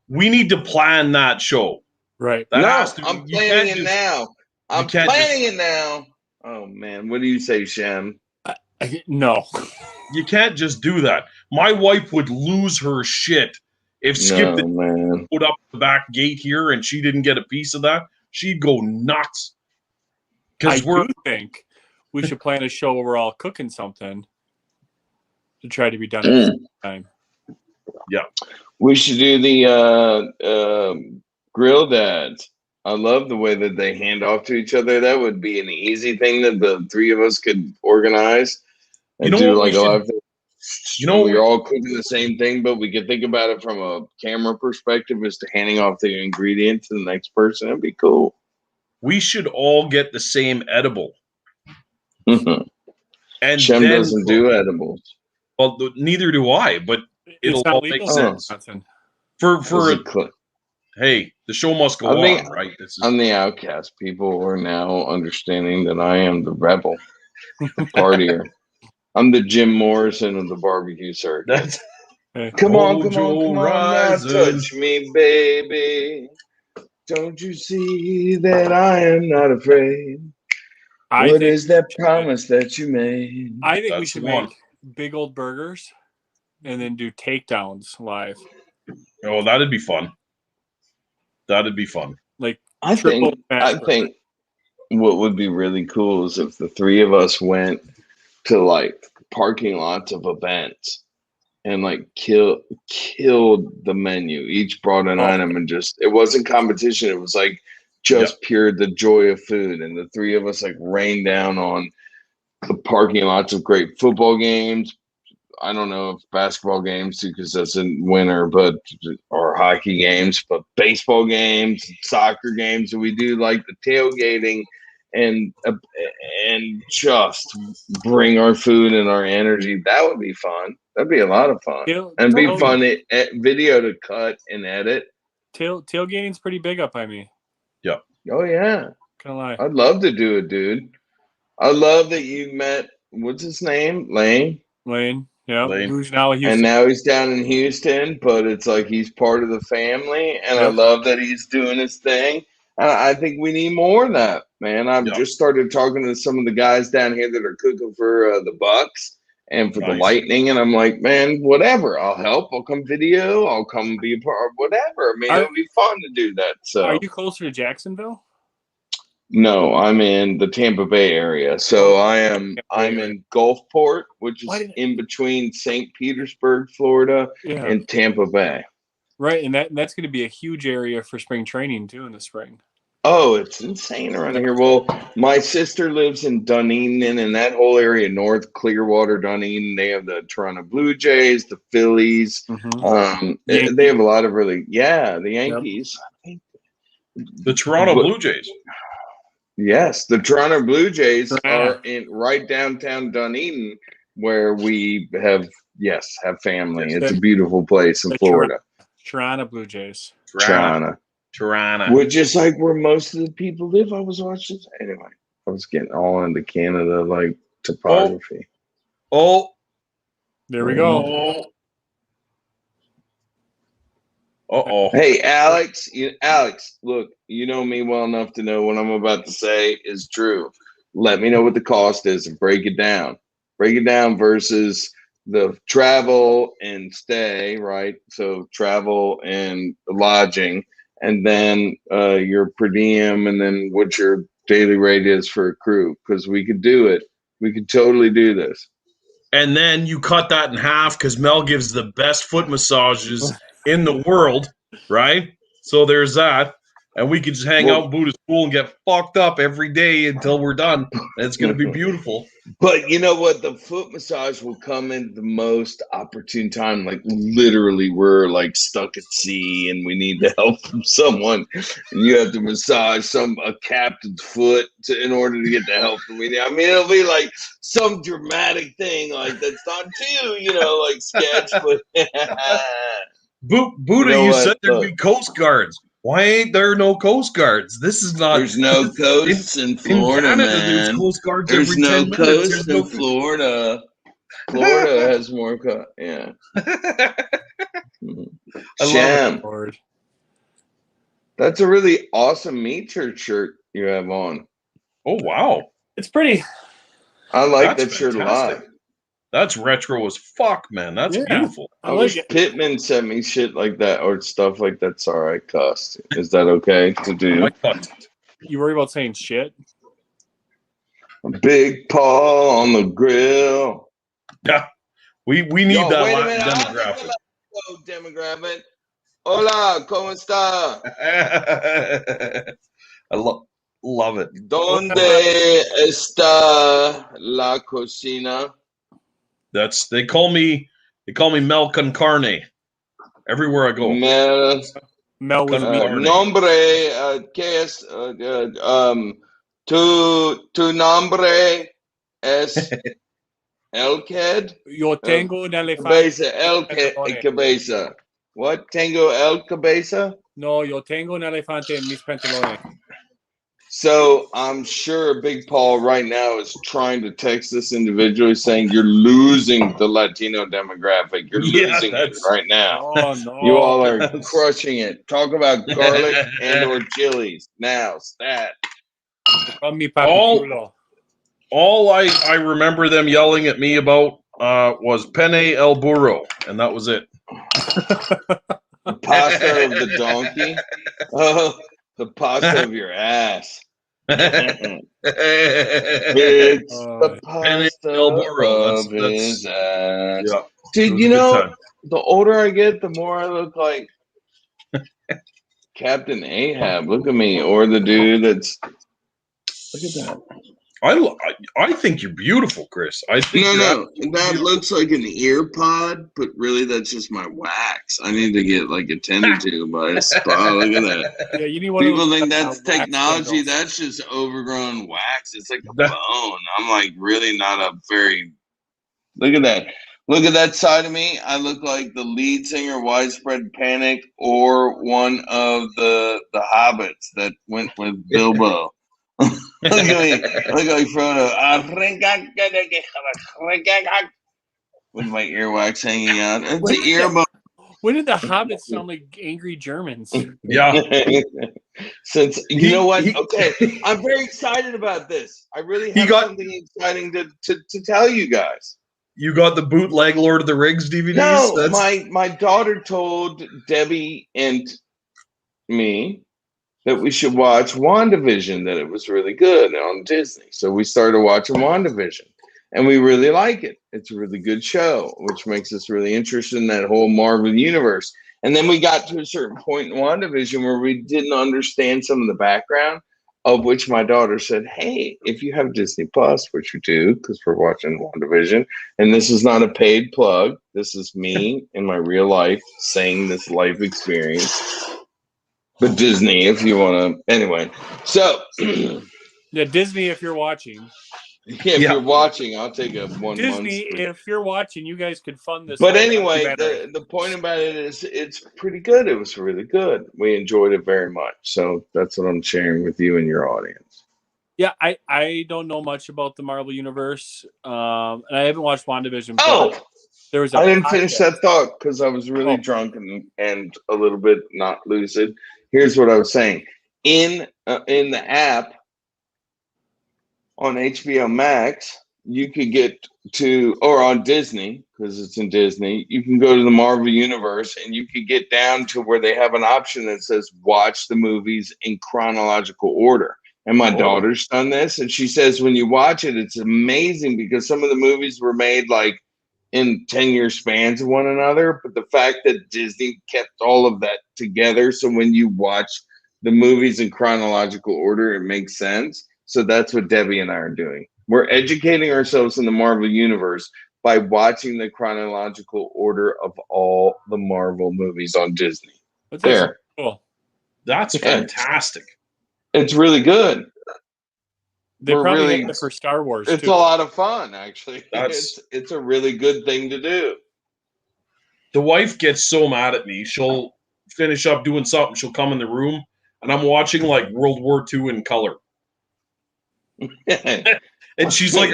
we need to plan that show. Right. I'm planning it now. I'm planning it now. Oh, man. What do you say, Shem? No. You can't just do that. My wife would lose her shit if Skip put up the back gate here and she didn't get a piece of that. She'd go nuts. I do think we should plan a show where we're all cooking something to try to be done at the same time. Yeah. We should do the grill dads. I love the way that they hand off to each other. That would be an easy thing that the three of us could organize and do like a live thing. We're all cooking the same thing, but we could think about it from a camera perspective as to handing off the ingredients to the next person. That'd be cool. We should all get the same edible. And Shem doesn't do edibles. Well, neither do I, but it'll all make sense. Hey, the show must go on, right? I'm the outcast. People are now understanding that I am the rebel, partier. I'm the Jim Morrison of the barbecue circuit. Come on, now touch me, baby. Don't you see that I am not afraid? What is that promise that you made? I think we should make big old burgers and then do takedowns live. Oh, that'd be fun. That'd be fun. Like I think what would be really cool is if the three of us went to like parking lots of events and like killed the menu. Each brought an item and it wasn't competition. It was like just pure the joy of food. And the three of us like rained down on the parking lots of great football games. I don't know if basketball games too, because that's in winter, or hockey games, but baseball games, soccer games. And we do like the tailgating and just bring our food and our energy. That would be fun. That'd be a lot of fun. And be fun video to cut and edit. Tailgating's pretty big up by me. Oh yeah, Can't lie. I'd love to do it, dude. I love that you met. What's his name? Lane. Lane. Yeah. Lane. Who's now with Houston? And now he's down in Houston, but it's like he's part of the family, and I Yep. love that he's doing his thing. And I think we need more of that, man. I've just started talking to some of the guys down here that are cooking for the Bucks and for the Nice. Lightning, and I'm like, man, whatever. I'll help. I'll come video. I'll come be a part. Whatever. I mean, it'll be fun to do that. So, Are you closer to Jacksonville? no, I'm in the Tampa Bay area. So I'm in Gulfport, which is in between St. Petersburg, Florida, and Tampa Bay. Right, and that's going to be a huge area for spring training too in the spring. Oh, it's insane around here. Well, my sister lives in Dunedin, and that whole area, North Clearwater, Dunedin. They have the Toronto Blue Jays, the Phillies. They have a lot of the Yankees. Yep. The Toronto Blue Jays. Yes, the Toronto Blue Jays are in right downtown Dunedin, where we have family. It's a beautiful place in Florida. Toronto Blue Jays. Toronto. Which is like where most of the people live. I was watching. Anyway, I was getting all into Canada, like topography. There we go. Hey, Alex. Alex, look, you know me well enough to know what I'm about to say is true. Let me know what the cost is and break it down. Break it down versus the travel and stay, right? So travel and lodging, and then your per diem, and then what your daily rate is for a crew. Because we could do it. We could totally do this. And then you cut that in half because Mel gives the best foot massages in the world, right? So there's that. And we could just hang out in Buddha's pool and get fucked up every day until we're done. And it's going to be beautiful. But you know what? The foot massage will come in the most opportune time. Like literally we're like stuck at sea and we need the help from someone. And you have to massage a captain's foot in order to get the help from me. I mean, it'll be like some dramatic thing like that's not too, like sketch. But Buddha, you said there'd be Coast Guards. Why ain't there no Coast Guards? This is not. There's no coasts in Florida, in Canada, man. There's Coast Guards There's every no 10 minutes. coast in Florida. Florida has more coast. Yeah. Shem. That's a really awesome meat shirt you have on. Oh, wow. It's pretty. I like that shirt a lot. That's retro as fuck, man. That's beautiful. I wish Pittman sent me shit like that or stuff like that. Sorry, I cussed. Is that okay to do? You worry about saying shit? Big Paul on the grill. Yeah. We need that demographic. Hola, ¿cómo está? I love it. ¿Dónde está la cocina? They call me Mel con carne everywhere I go. Mel with nombre, ¿qué es? Tu nombre es Elkhead? Yo tengo un elefante. Cabeza. What? Tengo el cabeza? No, yo tengo un elefante en mis pantalones. So I'm sure Big Paul right now is trying to text this individual saying you're losing the Latino demographic. You're losing it right now. Oh, no. You all are crushing it. Talk about garlic and or chilies. Now, stat. All I remember them yelling at me about was penne el burro, and that was it. The pasta of the donkey? Oh, the pasta of your ass. It's the pasta of his ass. Yeah. Dude, the older I get, the more I look like Captain Ahab. Look at me. Or the dude that's... Look at that. I think you're beautiful, Chris. I think that looks like an ear pod, but really that's just my wax. I need to get attended to by a spa. Look at that. Yeah, you need one. People think that's technology. That's just overgrown wax. It's like a bone. I'm really not a very. Look at that. Look at that side of me. I look like the lead singer, Widespread Panic, or one of the hobbits that went with Bilbo. Look at me. Look like Frodo. With my earwax hanging out. It's an earbud. When did the hobbits sound like angry Germans? Yeah. Since you know what? Okay, I'm very excited about this. I really have something exciting to tell you guys. You got the bootleg Lord of the Rings DVDs? No, my daughter told Debbie and me that we should watch WandaVision, that it was really good on Disney. So we started watching WandaVision, and we really like it. It's a really good show, which makes us really interested in that whole Marvel universe. And then we got to a certain point in WandaVision where we didn't understand some of the background, of which my daughter said, hey, if you have Disney Plus, which we do because we're watching WandaVision, and this is not a paid plug, this is me in my real life saying this life experience. But Disney, if you want to, anyway. So, Yeah, Disney, if you're watching. If you're watching, I'll take a 1 month. Disney, if you're watching, you guys could fund this. But anyway, the point about it is it's pretty good. It was really good. We enjoyed it very much. So that's what I'm sharing with you and your audience. Yeah, I don't know much about the Marvel Universe. And I haven't watched WandaVision. Oh! There was I didn't finish that thought because I was really drunk and a little bit not lucid. Here's what I was saying. In the app on HBO Max, you could get to, or on Disney, because it's in Disney, you can go to the Marvel Universe and you could get down to where they have an option that says watch the movies in chronological order. And my daughter's done this, and she says when you watch it, it's amazing because some of the movies were made like in 10-year spans of one another. But the fact that Disney kept all of that together, so when you watch the movies in chronological order, it makes sense. So that's what Debbie and I are doing. We're educating ourselves in the Marvel Universe by watching the chronological order of all the Marvel movies on Disney. That's cool. That's fantastic. It's really good. They probably have it for Star Wars. It's too. a lot of fun, actually. It's a really good thing to do. The wife gets so mad at me. She'll finish up doing something. She'll come in the room, and I'm watching like World War II in color. And she's like,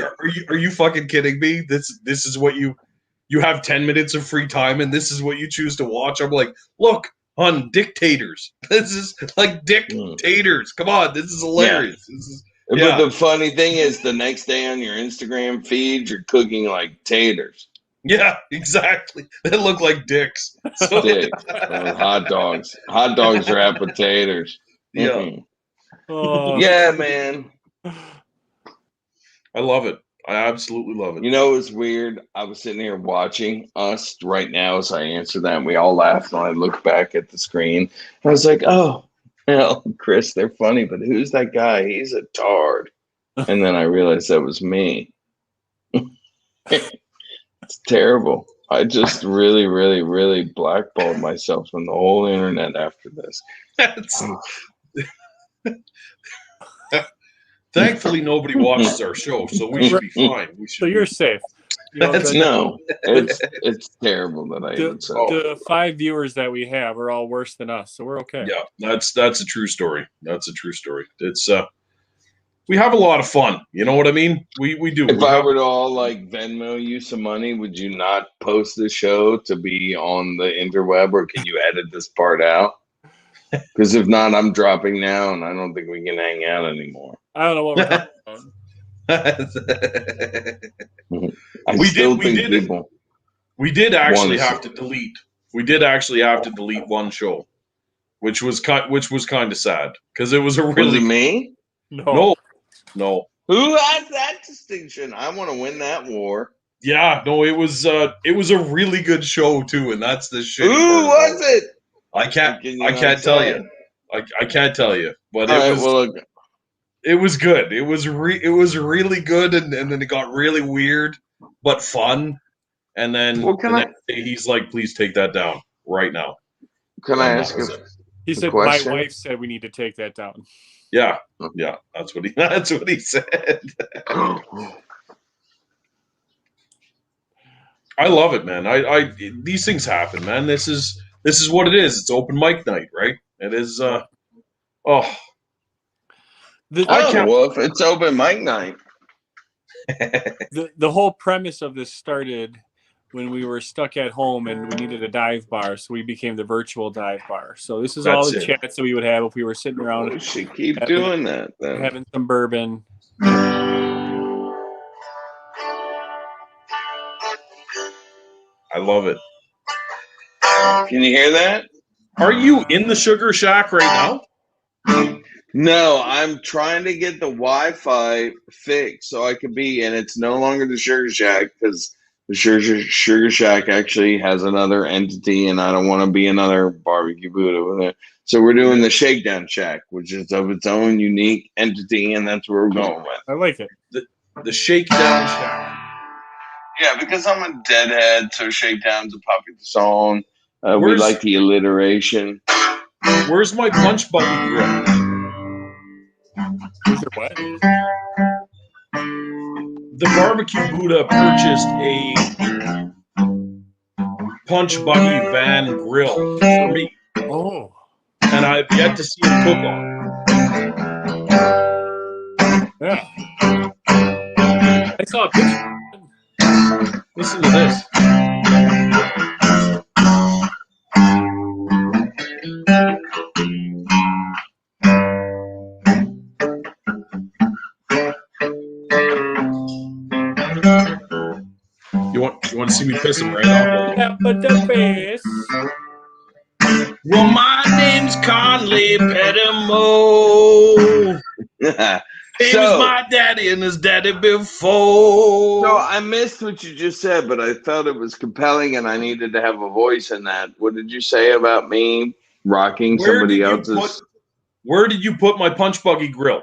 "Are you fucking kidding me? This is what you have 10 minutes of free time, and this is what you choose to watch." I'm like, "Look, hon, dictators. This is like dictators. Come on, this is hilarious." Yeah. But the funny thing is, the next day on your Instagram feed, you're cooking like taters. Yeah, exactly. They look like dicks. So. Dicks. Hot dogs. Hot dogs wrapped with taters. Yeah. Yeah, man. I love it. I absolutely love it. You know, it was weird. I was sitting here watching us right now as I answered that, and we all laughed, and I looked back at the screen. I was like, oh, Chris, they're funny, but who's that guy? He's a tard. And then I realized that was me. It's terrible. I just really, really, really blackballed myself from the whole internet after this. Thankfully, nobody watches our show, so we should be fine. So you're safe. It's terrible that I even said the 5 viewers that we have are all worse than us, so we're okay. Yeah, that's a true story. That's a true story. It's we have a lot of fun. You know what I mean? We do. If I were to all like Venmo you some money, would you not post the show to be on the interweb, or can you edit this part out? Because if not, I'm dropping now, and I don't think we can hang out anymore. I don't know what we're talking about. We did actually have to delete. We did actually have to delete one show, which was kind of sad because it was a really. Was it me? No. Who has that distinction? I want to win that war. Yeah, no, it was a really good show too, and that's the shit. Who was it? I can't tell you. I can't tell you, but it was good. It was really good, and then it got really weird, but fun. And then the next day he's like, "Please take that down right now." Can I ask you? He said, "My wife said we need to take that down." Yeah, that's what I love it, man. These things happen, man. This is what it is. It's open mic night, right? It is. Wolf, it's open mic night. The whole premise of this started when we were stuck at home and we needed a dive bar, so we became the virtual dive bar. So this is all the chats that we would have if we were sitting around. We should keep doing that, then. Having some bourbon. I love it. Can you hear that? Are you in the Sugar Shack right now? No, I'm trying to get the Wi-Fi fixed so I can be, and it's no longer the Sugar Shack because the Sugar Shack actually has another entity, and I don't want to be another barbecue Buddha with it. So we're doing the Shakedown Shack, which is of its own unique entity, and that's where we're going with. I like it. The Shakedown Shack. Yeah, because I'm a deadhead, so Shakedown's a popular song. We like the alliteration. Where's my punch buggy grill? Where's your what? The Barbecue Buddha purchased a punch buggy van grill for me. Oh. And I've yet to see him cook on. Yeah. I saw a picture. Listen to this. You want to see me piss him right off? Yeah, but the face. Well, my name's Conley Petitmo. He was my daddy and his daddy before. So I missed what you just said, but I felt it was compelling and I needed to have a voice in that. What did you say about me rocking somebody else's? Where did you put my punch buggy grill?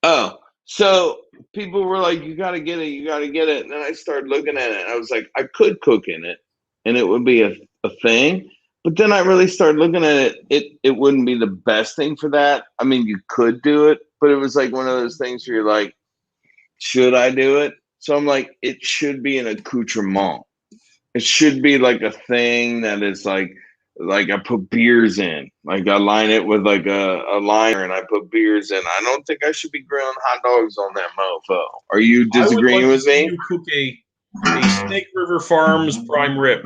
Oh, so people were like, you got to get it. You got to get it. And then I started looking at it. And I was like, I could cook in it and it would be a thing. But then I really started looking at it. It wouldn't be the best thing for that. I mean, you could do it, but it was like one of those things where you're like, should I do it? So I'm like, it should be an accoutrement. It should be like a thing that is like I put beers in. Like I line it with like a liner and I put beers in. I don't think I should be grilling hot dogs on that mofo. Are you disagreeing with me? You cook a Snake River Farms prime rib.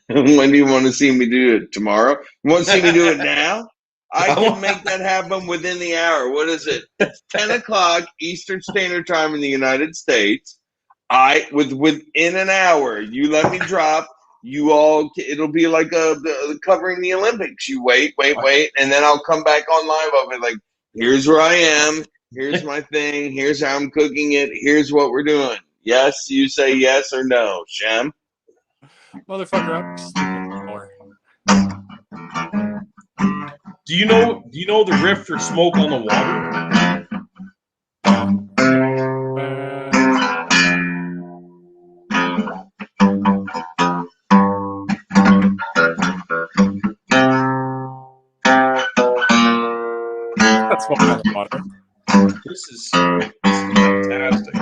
When do you want to see me do it? Tomorrow? You want to see me do it now? I can make that happen within the hour. What is it? It's 10 o'clock Eastern Standard Time in the United States. Within an hour, you let me drop. It'll be like covering the Olympics. You wait, and then I'll come back on live of it. Like, here's where I am. Here's my thing. Here's how I'm cooking it. Here's what we're doing. Yes, you say yes or no, Shem. Motherfucker, I'm stupid more. Do you know the riff for Smoke on the Water? That's Smoke on the Water. This is fantastic.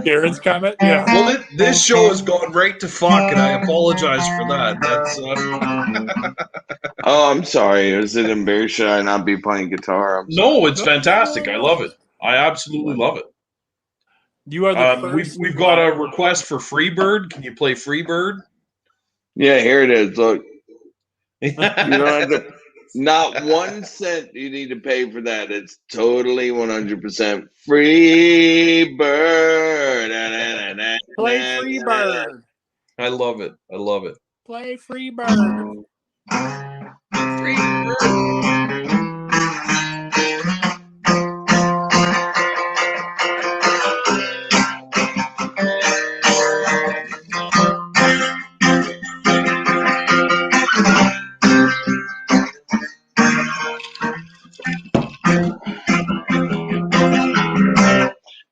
Darren's comment? Yeah. Well, this show has gone right to fuck, and I apologize for that. That's. Oh, I'm sorry. Is it embarrassing? Should I not be playing guitar? No, it's fantastic. I love it. I absolutely love it. You are the first. We've got a request for Freebird. Can you play Freebird? Yeah, here it is. Look. You don't have to. Not 1 cent you need to pay for that. It's totally 100% free bird. Play free bird. I love it. I love it. Play free bird. Free bird.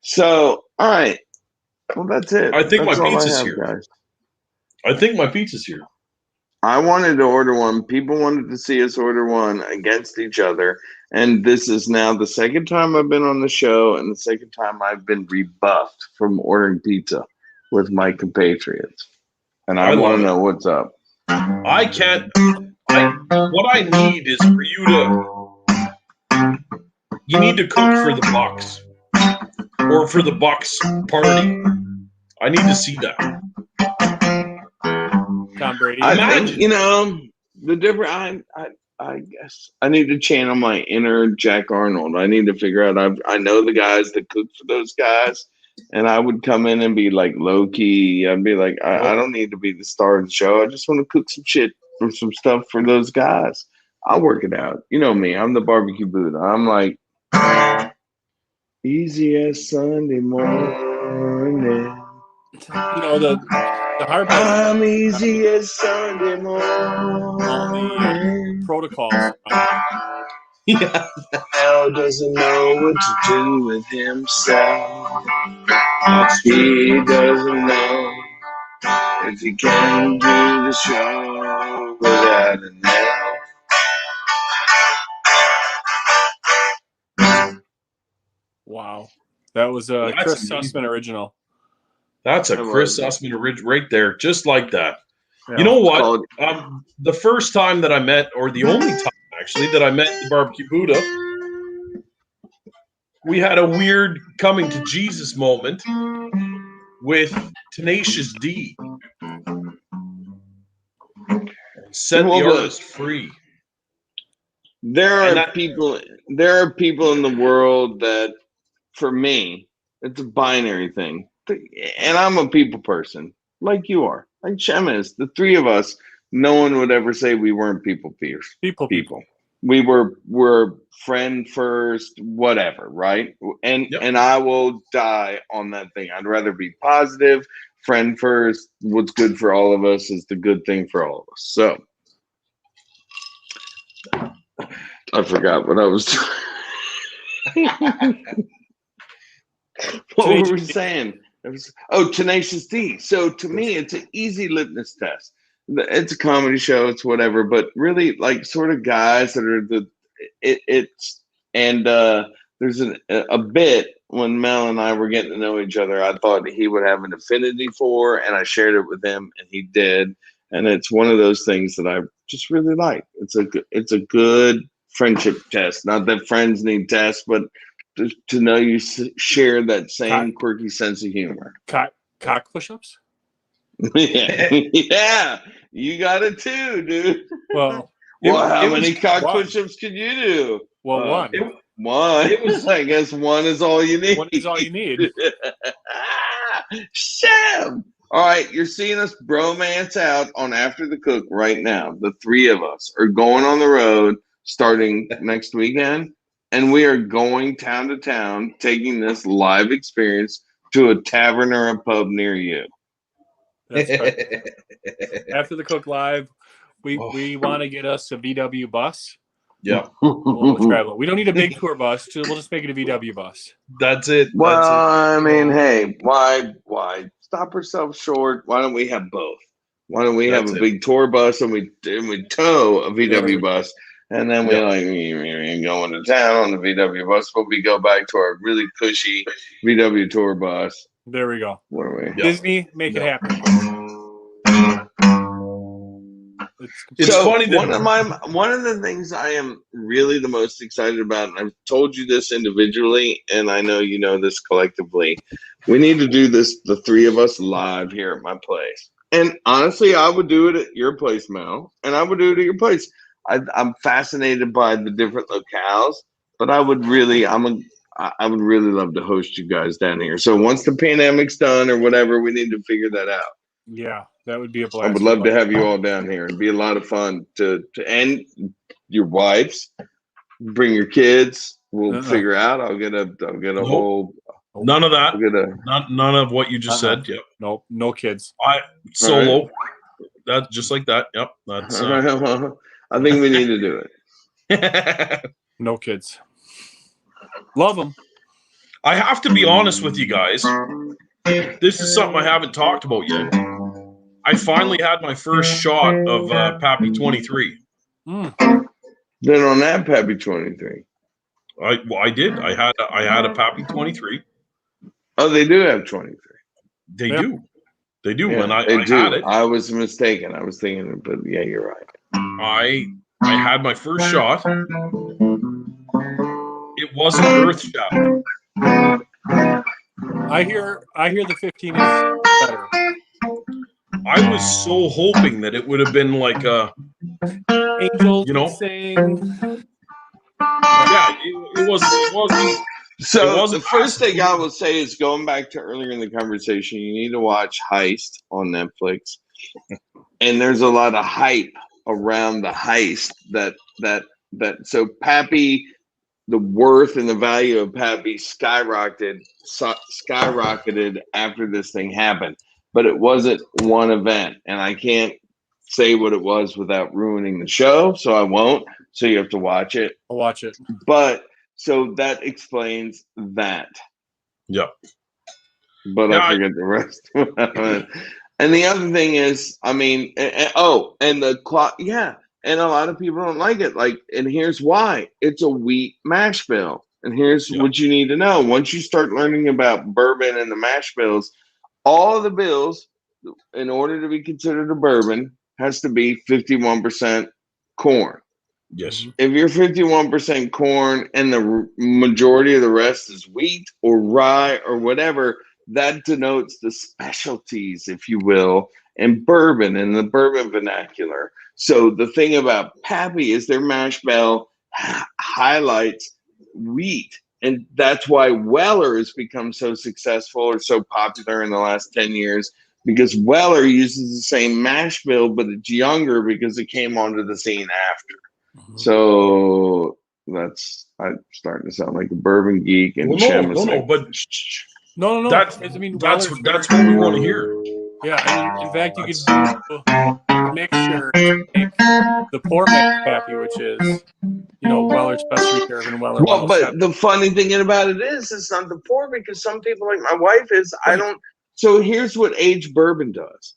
So, all right. Well, that's it. I think that's my pizza's here. Guys. I think my pizza's here. I wanted to order one. People wanted to see us order one against each other. And this is now the second time I've been on the show and the second time I've been rebuffed from ordering pizza with my compatriots. And I want to know what's up. I can't. What I need is for you to. You need to cook for the Bucks, or for the Bucks party. I need to see that. Tom Brady. I think, the different. I guess I need to channel my inner Jack Arnold. I need to figure out. I know the guys that cook for those guys, and I would come in and be like low key. I'd be like, I don't need to be the star of the show. I just want to cook some shit or some stuff for those guys. I'll work it out. You know me. I'm the barbecue Buddha. I'm like easy as Sunday morning. The hard part. I'm easy as Sunday morning. All the protocols. Yeah. Now doesn't know what to do with himself. He doesn't know if he can do the show without an elf. Wow. That was a Chris Sussman original. That's a Chris Sussman original right there, just like that. Yeah. You know what? The first time that I met, or the only time actually that I met the Barbecue Buddha, we had a weird coming to Jesus moment with Tenacious D. Set the artist free. There are people in the world that, for me, it's a binary thing. And I'm a people person, like you are, like Shem is. The three of us, no one would ever say we weren't people. We were friend first, whatever, right? And I will die on that thing. I'd rather be positive, friend first. What's good for all of us is the good thing for all of us. So I forgot what I was doing. What were we saying? Tenacious D. So to me, it's an easy litmus test. It's a comedy show. It's whatever. But really, like, sort of guys that are there's a bit when Mel and I were getting to know each other, I thought he would have an affinity for, and I shared it with him, and he did. And it's one of those things that I just really like. It's a good friendship test. Not that friends need tests, but to know you share that same quirky sense of humor. Cock push-ups? Yeah, you got it too, dude. Well, how many cock push-ups can you do? Well, one. I guess one is all you need. One is all you need. Shem! All right, you're seeing us bromance out on After the Cook right now. The three of us are going on the road starting next weekend. And we are going town to town, taking this live experience to a tavern or a pub near you. That's right. After the Cook Live, we want to get us a VW bus. Yeah. We'll travel. We don't need a big tour bus. We'll just make it a VW bus. That's it. I mean, hey, why stop ourselves short? Why don't we have both? Why don't we have a big tour bus and we tow a VW bus? And then we going to town on the VW bus, but we go back to our really cushy VW tour bus. There we go. What are we? Disney, make it happen. It's funny that one of the things I am really the most excited about, and I've told you this individually, and I know you know this collectively, we need to do this, the three of us, live here at my place. And honestly, I would do it at your place, Mel, and I would do it at your place. I'm fascinated by the different locales, but I would really love to host you guys down here. So once the pandemic's done or whatever, we need to figure that out. Yeah, that would be a blast. I would love to have you all down here. It'd be a lot of fun to and your wives, bring your kids. We'll figure out. I'll get a whole. None of that. None of what you just said. Yep. Nope. No kids. Solo. Right. That just like that. Yep. That's. I think we need to do it. No kids. Love them. I have to be honest with you guys. This is something I haven't talked about yet. I finally had my first shot of Pappy 23. Mm. They don't have Pappy 23. I did. I had a Pappy 23. Oh, they do have 23. They Yeah. do. They do. Yeah, And I they do. had it. I was mistaken. I was thinking, but yeah, you're right. I had my first shot. It wasn't earth-shattering. I hear the 15 is better. I was so hoping that it would have been like a, Angels you know, sing. yeah, it wasn't. So the first thing I absolutely- will say is going back to earlier in the conversation, you need to watch Heist on Netflix. And there's a lot of hype around the heist that so Pappy, the worth and the value of Pappy skyrocketed after this thing happened. But it wasn't one event, and I can't say what it was without ruining the show, so I won't. So you have to watch it. I'll watch it. But so that explains that. Yeah. But Yeah, I forget the rest. And the other thing is, I mean, and the clock, yeah. And a lot of people don't like it. Like, and here's why: it's a wheat mash bill. And here's what you need to know: once you start learning about bourbon and the mash bills, all of the bills, in order to be considered a bourbon, has to be 51% corn. Yes. If you're 51% corn and the majority of the rest is wheat or rye or whatever, that denotes the specialties, if you will, in bourbon, in the bourbon vernacular. So the thing about Pappy is their mash bill highlights wheat. And that's why Weller has become so successful or so popular in the last 10 years, because Weller uses the same mash bill, but it's younger because it came onto the scene after. So I'm starting to sound like a bourbon geek, and No. That's I mean, that's Weller's what very- we want to hear. Yeah, I mean, in fact, you could do a mixture, take the poor man's Pappy, which is, Weller's Specialty Bourbon, Weller. Well, but the funny thing about it is, it's not the poor, because some people, like my wife is, I don't. So here's what aged bourbon does: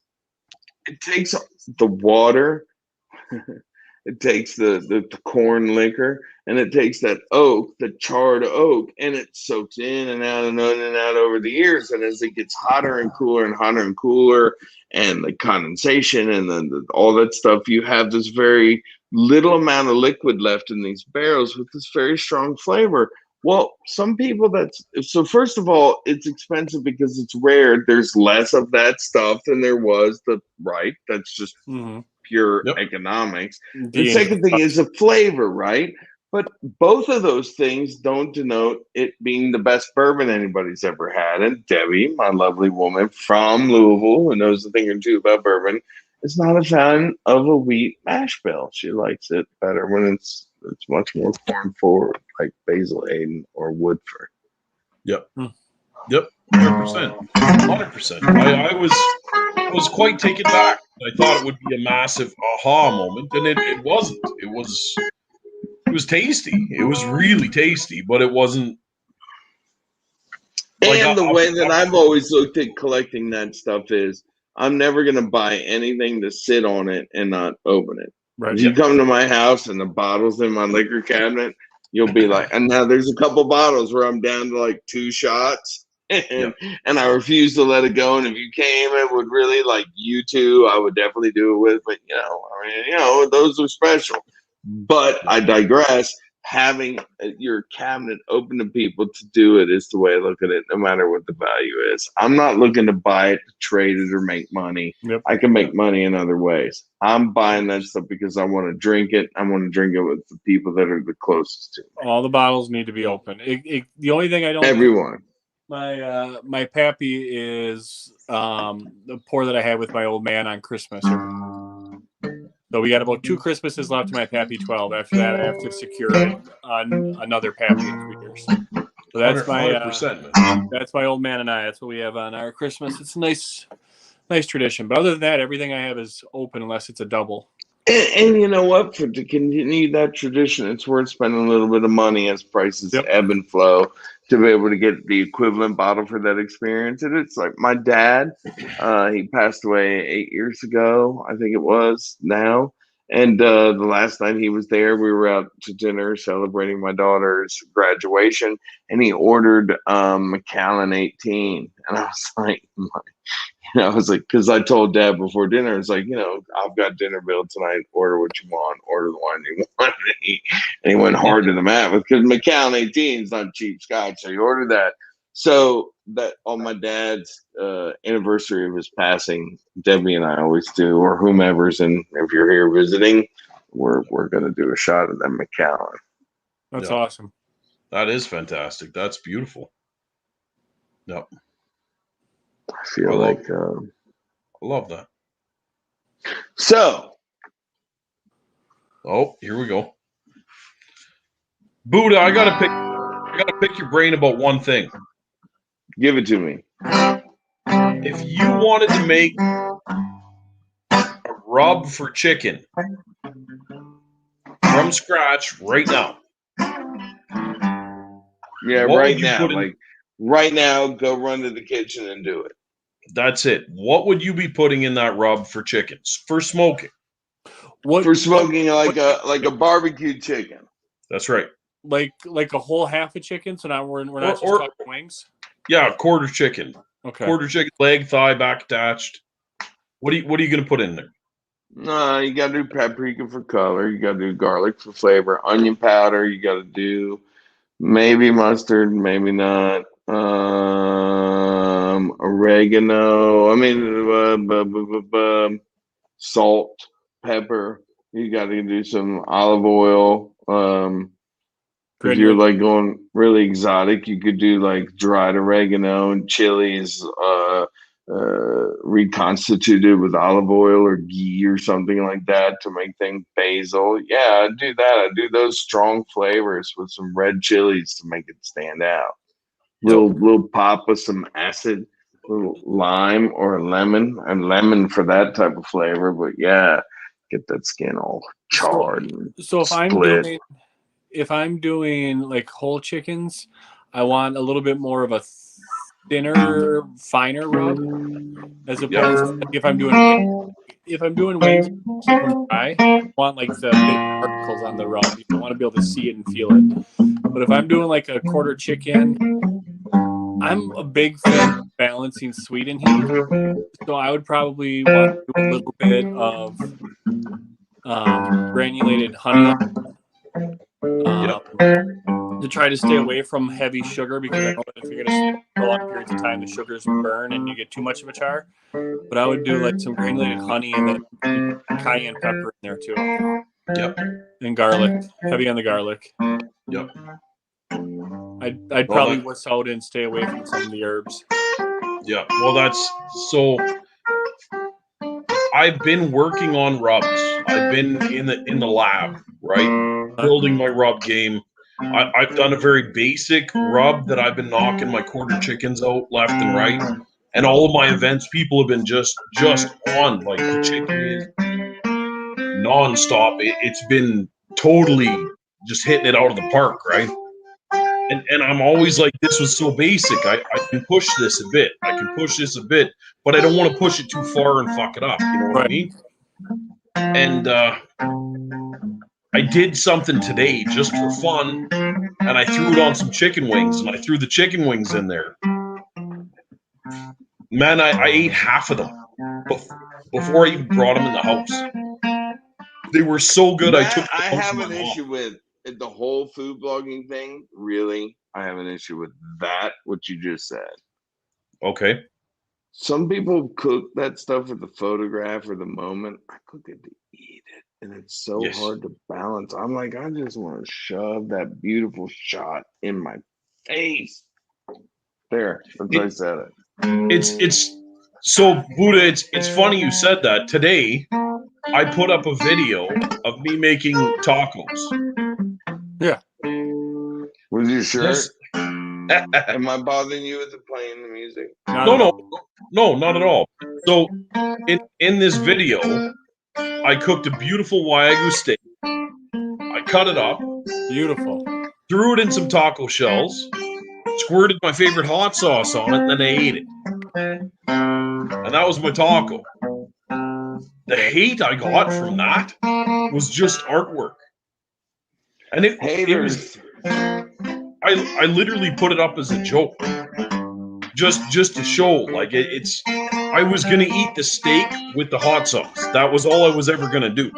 it takes the water, it takes the corn liquor, and it takes that oak, the charred oak, and it soaks in and out and in and out over the years. And as it gets hotter and cooler, and the condensation and all that stuff, you have this very little amount of liquid left in these barrels with this very strong flavor. Well, some people so first of all, it's expensive because it's rare. There's less of that stuff than there was that's just pure economics. The second thing is the flavor, right? But both of those things don't denote it being the best bourbon anybody's ever had. And Debbie, my lovely woman from Louisville, who knows a thing or two about bourbon, is not a fan of a wheat mash bill. She likes it better when it's much more corn forward, like Basil Hayden or Woodford. Yep. 100%. 100%. I was quite taken back. I thought it would be a massive aha moment, and it wasn't. It was tasty. It was really tasty, but it wasn't. And the way that I've always looked at collecting that stuff is, I'm never going to buy anything to sit on it and not open it. Right. If you come to my house and the bottles in my liquor cabinet, you'll be like, and now there's a couple bottles where I'm down to like 2 shots. And I refuse to let it go. And if you came and would really like you two, I would definitely do it with. But those are special. But I digress. Having your cabinet open to people to do it is the way I look at it, no matter what the value is. I'm not looking to buy it, to trade it, or make money. Yep. I can make money in other ways. I'm buying that stuff because I want to drink it. I want to drink it with the people that are the closest to me. All the bottles need to be open. The only thing I don't. Everyone. My Pappy is the pour that I had with my old man on Christmas. So we got about 2 Christmases left in my Pappy 12. After that, I have to secure another Pappy in 3 years. So that's that's my old man and I. That's what we have on our Christmas. It's a nice tradition. But other than that, everything I have is open unless it's a double. And you know what? To continue that tradition, it's worth spending a little bit of money as prices ebb and flow to be able to get the equivalent bottle for that experience. And it's like my dad, he passed away 8 years ago, I think it was now. And the last night he was there, we were out to dinner celebrating my daughter's graduation, and he ordered Macallan 18. And I was like, because I told Dad before dinner, it's like, I've got dinner bill tonight. Order what you want. Order the wine you want. And he went hard to the mat because Macallan 18 is not cheap scotch. So he ordered that. So that on my dad's anniversary of his passing, Debbie and I always do, or whomever's, and if you're here visiting, we're gonna do a shot of that Macallan. That's awesome. That is fantastic. That's beautiful. Yep. I feel I love that. So, here we go. Buddha, I gotta pick your brain about one thing. Give it to me. If you wanted to make a rub for chicken from scratch right now. Yeah, right now. Right now, go run to the kitchen and do it. That's it. What would you be putting in that rub for chickens? For smoking. For smoking like a barbecue chicken. That's right. Like a whole half a chicken, so now we're not just talking wings? Yeah, quarter chicken. Okay. Quarter chicken, leg, thigh, back attached. What are you gonna put in there? No, you gotta do paprika for color, you gotta do garlic for flavor, onion powder, you gotta do maybe mustard, maybe not. Oregano, salt, pepper. You gotta do some olive oil. If you're like going really exotic, you could do like dried oregano and chilies reconstituted with olive oil or ghee or something like that to make things basil. Yeah, I do that. I do those strong flavors with some red chilies to make it stand out. Little pop of some acid, little lime or lemon, and lemon for that type of flavor. But yeah, get that skin all charred. So if I'm doing like whole chickens, I want a little bit more of a thinner, finer rub, as opposed to if I'm doing wings. If I'm doing wings, keep them dry. I want like the big particles on the rub. You want to be able to see it and feel it. But if I'm doing like a quarter chicken, I'm a big fan of balancing sweet and heat. So I would probably want to do a little bit of granulated honey to try to stay away from heavy sugar, because I know that if you're going to smoke for long periods of time, the sugars burn and you get too much of a char. But I would do like some granulated honey and then cayenne pepper in there too. Yep. And garlic, heavy on the garlic. Yep. I'd probably wuss out and stay away from some of the herbs. Yeah. Well, that's so. I've been working on rubs. I've been in the lab, right, building my rub game. I've done a very basic rub that I've been knocking my quarter chickens out left and right, and all of my events, people have been just on, like, the chicken is nonstop. It's been totally just hitting it out of the park, right? And I'm always like, this was so basic. I can push this a bit. I can push this a bit, but I don't want to push it too far and fuck it up. You know what I mean? And I did something today just for fun, and I threw it on some chicken wings, and I threw the chicken wings in there. Man, I ate half of them before I even brought them in the house. They were so good. I have an issue with the whole food blogging thing. Really, I have an issue with that, what you just said. Okay. Some people cook that stuff with the photograph or the moment. I cook it to eat it, and it's so hard to balance. I'm like, I just want to shove that beautiful shot in my face. There, I said it. It's so, Buddha. It's funny you said that. Today, I put up a video of me making tacos. Yeah. Was your shirt? Am I bothering you with playing the music? No, not at all. So, in this video, I cooked a beautiful Wagyu steak. I cut it up. Beautiful. Threw it in some taco shells. squirted my favorite hot sauce on it, and then I ate it. And that was my taco. The hate I got from that was just artwork. And it was, I literally put it up as a joke. Just to show, like, it's, I was going to eat the steak with the hot sauce. That was all I was ever going to do.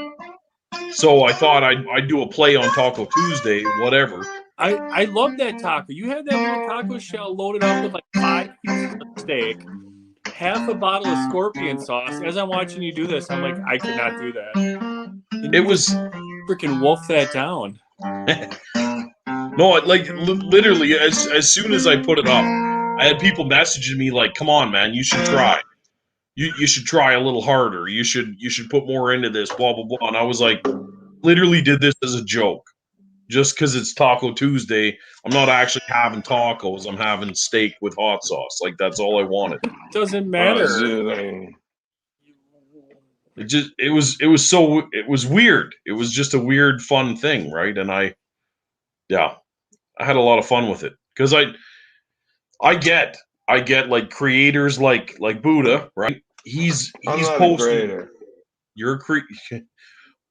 So I thought I'd do a play on Taco Tuesday, whatever. I love that taco. You had that little taco shell loaded up with like 5 pieces of steak, half a bottle of scorpion sauce. As I'm watching you do this, I'm like, I could not do that. And it was freaking wolf that down. No, like literally, as soon as I put it up, I had people messaging me like, "Come on, man, you should try. You should try a little harder. You should put more into this." Blah blah blah. And I was like, literally did this as a joke. Just because it's Taco Tuesday, I'm not actually having tacos. I'm having steak with hot sauce. Like, that's all I wanted. Doesn't matter. It was weird. It was just a weird, fun thing, right? And I had a lot of fun with it because I get like creators like Buddha, right? He's posting. You're a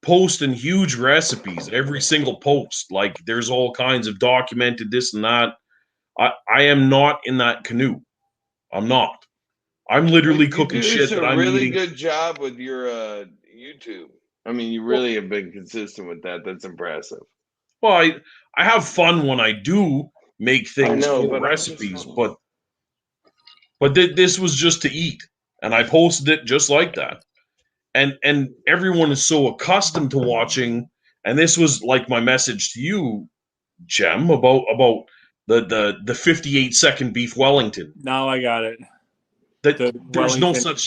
posting huge recipes every single post. Like, there's all kinds of documented this and that. I am not in that canoe. I'm not. I'm literally cooking shit that I'm really eating. Good job with your YouTube. I mean, you really have been consistent with that. That's impressive. Well, I have fun when I do make things for recipes, but this was just to eat, and I posted it just like that. And everyone is so accustomed to watching, and this was like my message to you, Jem, about the 58-second beef Wellington. Now I got it. There's no such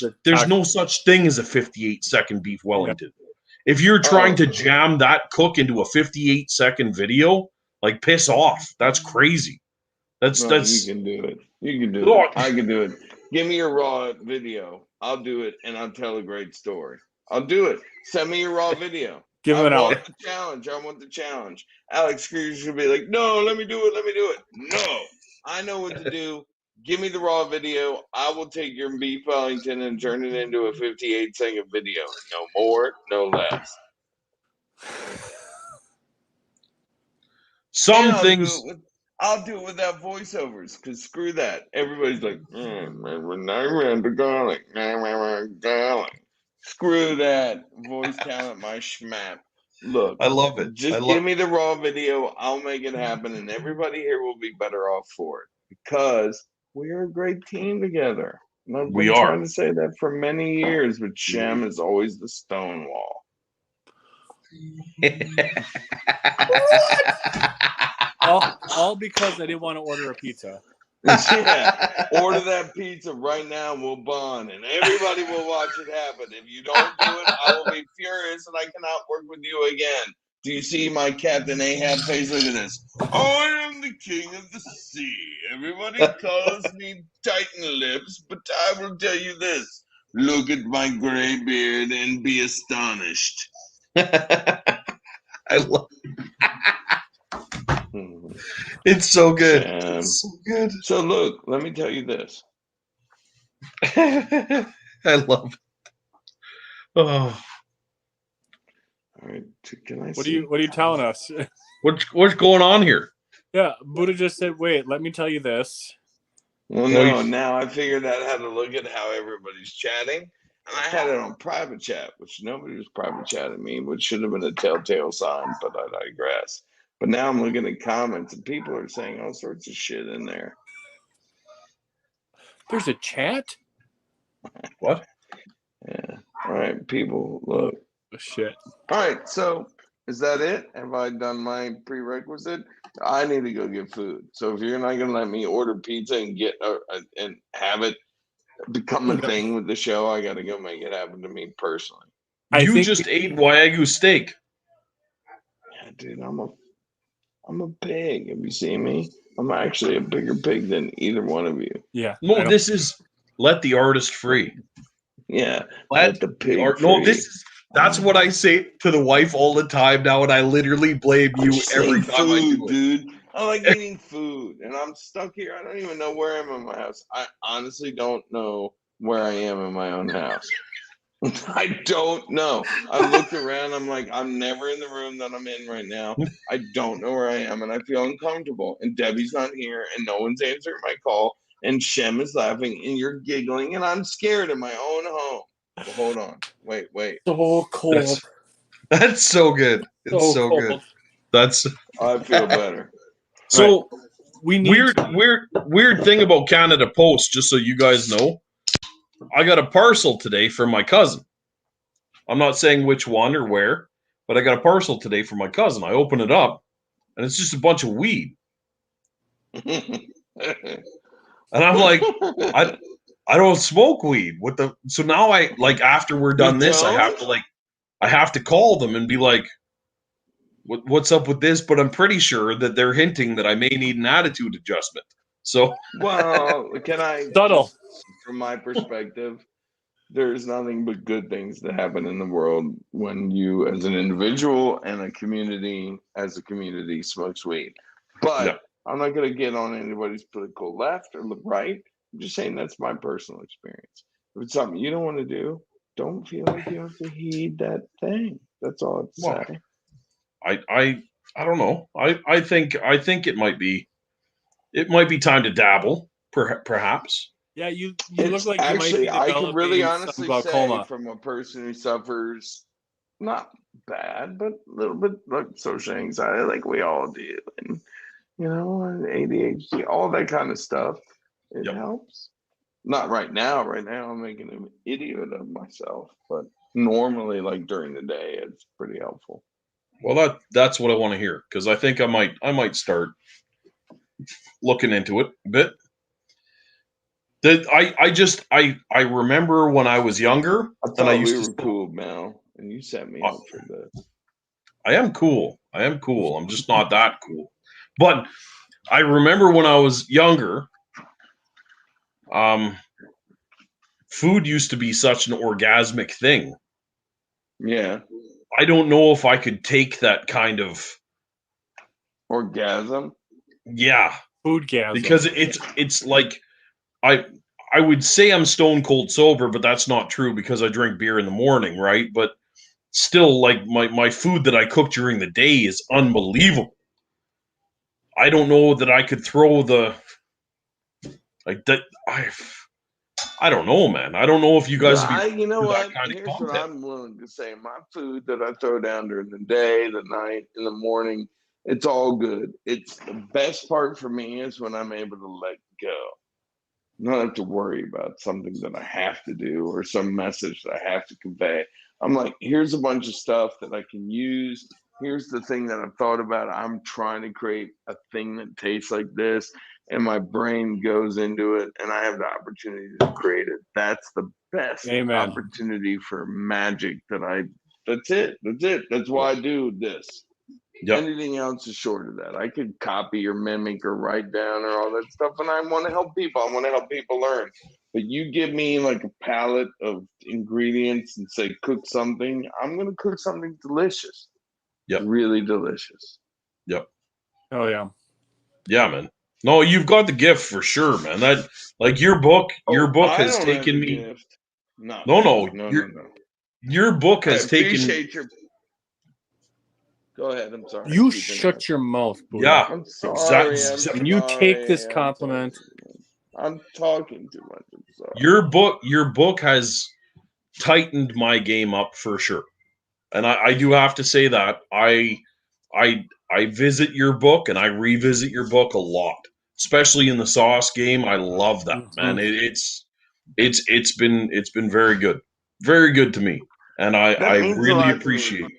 thing as a 58-second beef Wellington. Yeah. If you're trying to jam that cook into a 58-second video, like, piss off. That's crazy. That's you can do it. You can do it. I can do it. Give me your raw video. I'll do it, and I'll tell a great story. I'll do it. Send me your raw video. Give him an hour. I want the challenge. Alex Cruz should be like, no, let me do it. No, I know what to do. Give me the raw video. I will take your beef Wellington and turn it into a 58-second video. No more, no less. Some things... I'll do it without voiceovers, because screw that. Everybody's like, the garlic. Screw that. Voice talent, my schmap. Look, I love it. Just give me the raw video. I'll make it happen, and everybody here will be better off for it, because we're a great team together. And I've been trying to say that for many years, but Shem is always the stonewall. all because I didn't want to order a pizza. Yeah, order that pizza right now and we'll bond, and everybody will watch it happen. If you don't do it, I will be furious and I cannot work with you again. Do you see my Captain Ahab face? Look at this. I am the king of the sea. Everybody calls me Titan Lips, but I will tell you this. Look at my gray beard and be astonished. I love It's so good. It's so good. So look, let me tell you this. I love it. Oh. All right. Can I What are you telling us? What's going on here? Yeah, Buddha just said, wait, let me tell you this. Well, no, now I figured out how to look at how everybody's chatting. And I had it on private chat, which nobody was private chatting me, which should have been a telltale sign, but I digress. But now I'm looking at comments, and people are saying all sorts of shit in there. There's a chat? What? Yeah. All right, people, look. Oh, shit. All right, so is that it? Have I done my prerequisite? I need to go get food. So if you're not going to let me order pizza and get and have it become a thing with the show, I got to go make it happen to me personally. You just ate Wagyu steak. Yeah, dude, I'm a pig. Have you seen me? I'm actually a bigger pig than either one of you. Yeah. No, this is let the artist free. Yeah. Let the pig free. No, that's what I say to the wife all the time now, and I literally blame you every time I do it. Dude. I like eating food, and I'm stuck here. I don't even know where I am in my house. I honestly don't know where I am in my own house. I don't know. I looked around. I'm like, I'm never in the room that I'm in right now. I don't know where I am, and I feel uncomfortable. And Debbie's not here, and no one's answering my call. And Shem is laughing, and you're giggling, and I'm scared in my own home. Well, hold on. Wait. So cold. That's so good. It's so cold. good. That's I feel better. so We need weird thing about Canada Post, just so you guys know. I got a parcel today from my cousin. I'm not saying which one or where, but I got a parcel today from my cousin. I open it up, and it's just a bunch of weed. And I'm like, I don't smoke weed. What the? So now I like after we're done this, I have to call them and be like, what's up with this? But I'm pretty sure that they're hinting that I may need an attitude adjustment. So, well, can I subtle. just, from my perspective, there's nothing but good things that happen in the world when you, as an individual and a community, smokes weed. But no. I'm not going to get on anybody's political left or right. I'm just saying that's my personal experience. If it's something you don't want to do, don't feel like you have to heed that thing. That's all I have to say. I don't know. I think it might be time to dabble, perhaps. Yeah, you It's look like actually, you might be I can really developing honestly some glaucoma. say from a person who suffers not bad, but a little bit like social anxiety, like we all do, and and ADHD, all that kind of stuff. It Yep. helps. Not right now. Right now, I'm making an idiot of myself, but normally, like during the day, it's pretty helpful. Well, that's what I want to hear, because I think I might start looking into it a bit. I remember when I was younger, I and I thought used we to were cool, Mel, and you set me up for this. I am cool. I'm just not that cool. But I remember when I was younger, food used to be such an orgasmic thing. Yeah. I don't know if I could take that kind of orgasm. Yeah. Foodgasm. Because it's like I would say I'm stone cold sober, but that's not true because I drink beer in the morning, right? But still, like my food that I cook during the day is unbelievable. I don't know that I could throw the like that. I don't know, man. I don't know if you guys would be you know what? that kind Here's of content. what I'm willing to say. My food that I throw down during the day, the night, in the morning, it's all good. It's the best part for me is when I'm able to let go. Not have to worry about something that I have to do or some message that I have to convey. I'm like, here's a bunch of stuff that I can use. Here's the thing that I've thought about. I'm trying to create a thing that tastes like this, and my brain goes into it, and I have the opportunity to create it. That's the best opportunity for magic that's it. That's why I do this. Yep. Anything else is short of that. I could copy or mimic or write down or all that stuff, and I want to help people. I want to help people learn. But you give me like a palette of ingredients and say cook something, I'm going to cook something delicious. Yep. Really delicious. Yep. Oh yeah. Yeah, man. No, you've got the gift for sure, man. That like your book has taken me. Gift. No. Your book has taken. Your... Go ahead. I'm sorry. You shut your mouth, Buddha. Yeah. I'm sorry. Can you take this compliment? I'm talking too much. I'm sorry. Your book has tightened my game up for sure, and I do have to say that I visit your book and I revisit your book a lot, especially in the sauce game. I love that, man. It's been very good to me, and I really appreciate it.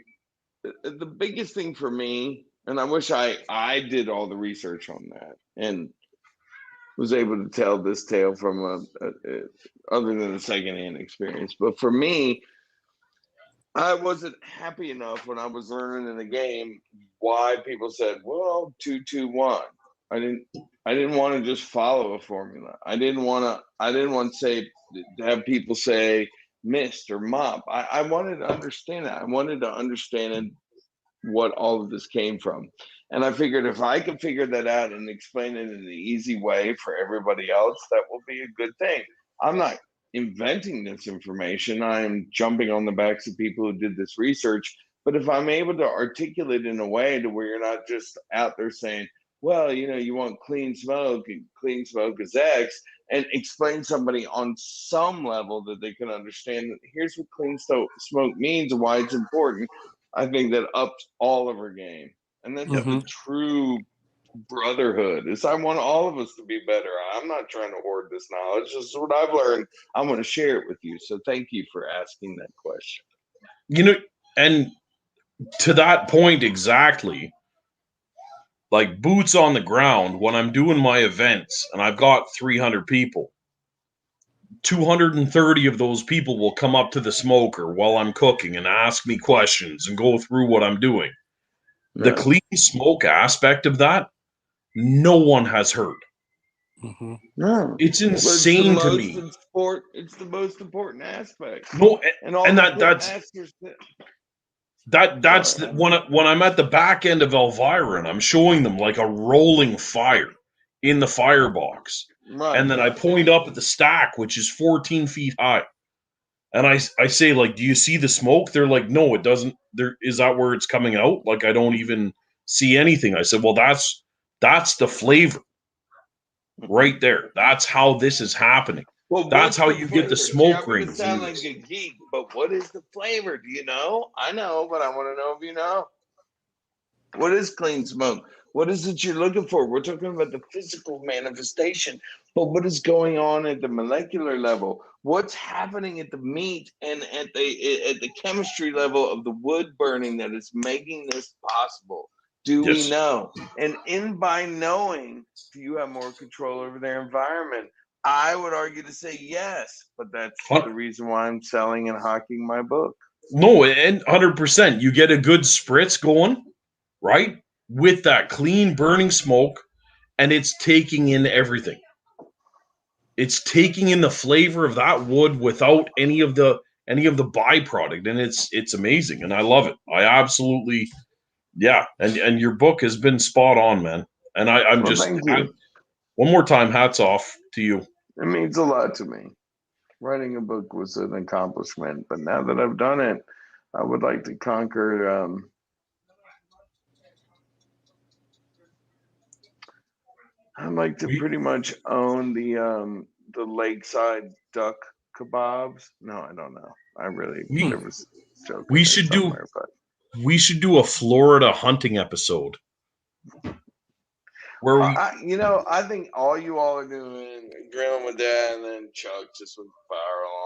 The biggest thing for me, and I wish I did all the research on that and was able to tell this tale from other than a secondhand experience. But for me, I wasn't happy enough when I was learning in the game why people said, well, 2-2-1. I didn't want to just follow a formula. I didn't want to have people say mist or mop. I wanted to understand that. I wanted to understand what all of this came from. And I figured if I could figure that out and explain it in an easy way for everybody else, that will be a good thing. I'm not inventing this information. I'm jumping on the backs of people who did this research. But if I'm able to articulate in a way to where you're not just out there saying, well, you want clean smoke and clean smoke is X, and explain somebody on some level that they can understand that here's what clean smoke means and why it's important, I think that ups all of our game. And that's the true brotherhood. Is I want all of us to be better. I'm not trying to hoard this knowledge. This is what I've learned. I'm going to share it with you. So thank you for asking that question. And to that point exactly, like boots on the ground, when I'm doing my events and I've got 300 people, 230 of those people will come up to the smoker while I'm cooking and ask me questions and go through what I'm doing. Yeah. The clean smoke aspect of that, no one has heard. No, it's insane to me. It's the most important aspect. No, that's when I'm at the back end of Elvira and I'm showing them like a rolling fire in the firebox. Right. And then I point up at the stack, which is 14 feet high. And I say, like, do you see the smoke? They're like, no, it doesn't. Is that where it's coming out? Like, I don't even see anything. I said, well, that's the flavor right there. That's how this is happening. Well, that's how you get the smoke rings. I'm gonna sound like a geek, but what is the flavor? Do you know? I know, but I want to know if you know. What is clean smoke? What is it you're looking for? We're talking about the physical manifestation, but what is going on at the molecular level? What's happening at the meat and at the chemistry level of the wood burning that is making this possible? Do we know? And by knowing, do you have more control over their environment? I would argue to say yes, but that's the reason why I'm selling and hawking my book. No, and 100%. You get a good spritz going, right? With that clean burning smoke, and it's taking in everything. It's taking in the flavor of that wood without any of the byproduct, and it's amazing, and I love it. I absolutely, yeah. And your book has been spot on, man. And I'm just one more time, hats off to you. It means a lot to me. Writing a book was an accomplishment, but now that I've done it, I would like to conquer. I'd like to pretty much own the lakeside duck kebabs. No, I don't know. I really was joking. We should do a Florida hunting episode. Where I think all you all are doing grilling with that, and then Chuck just with viral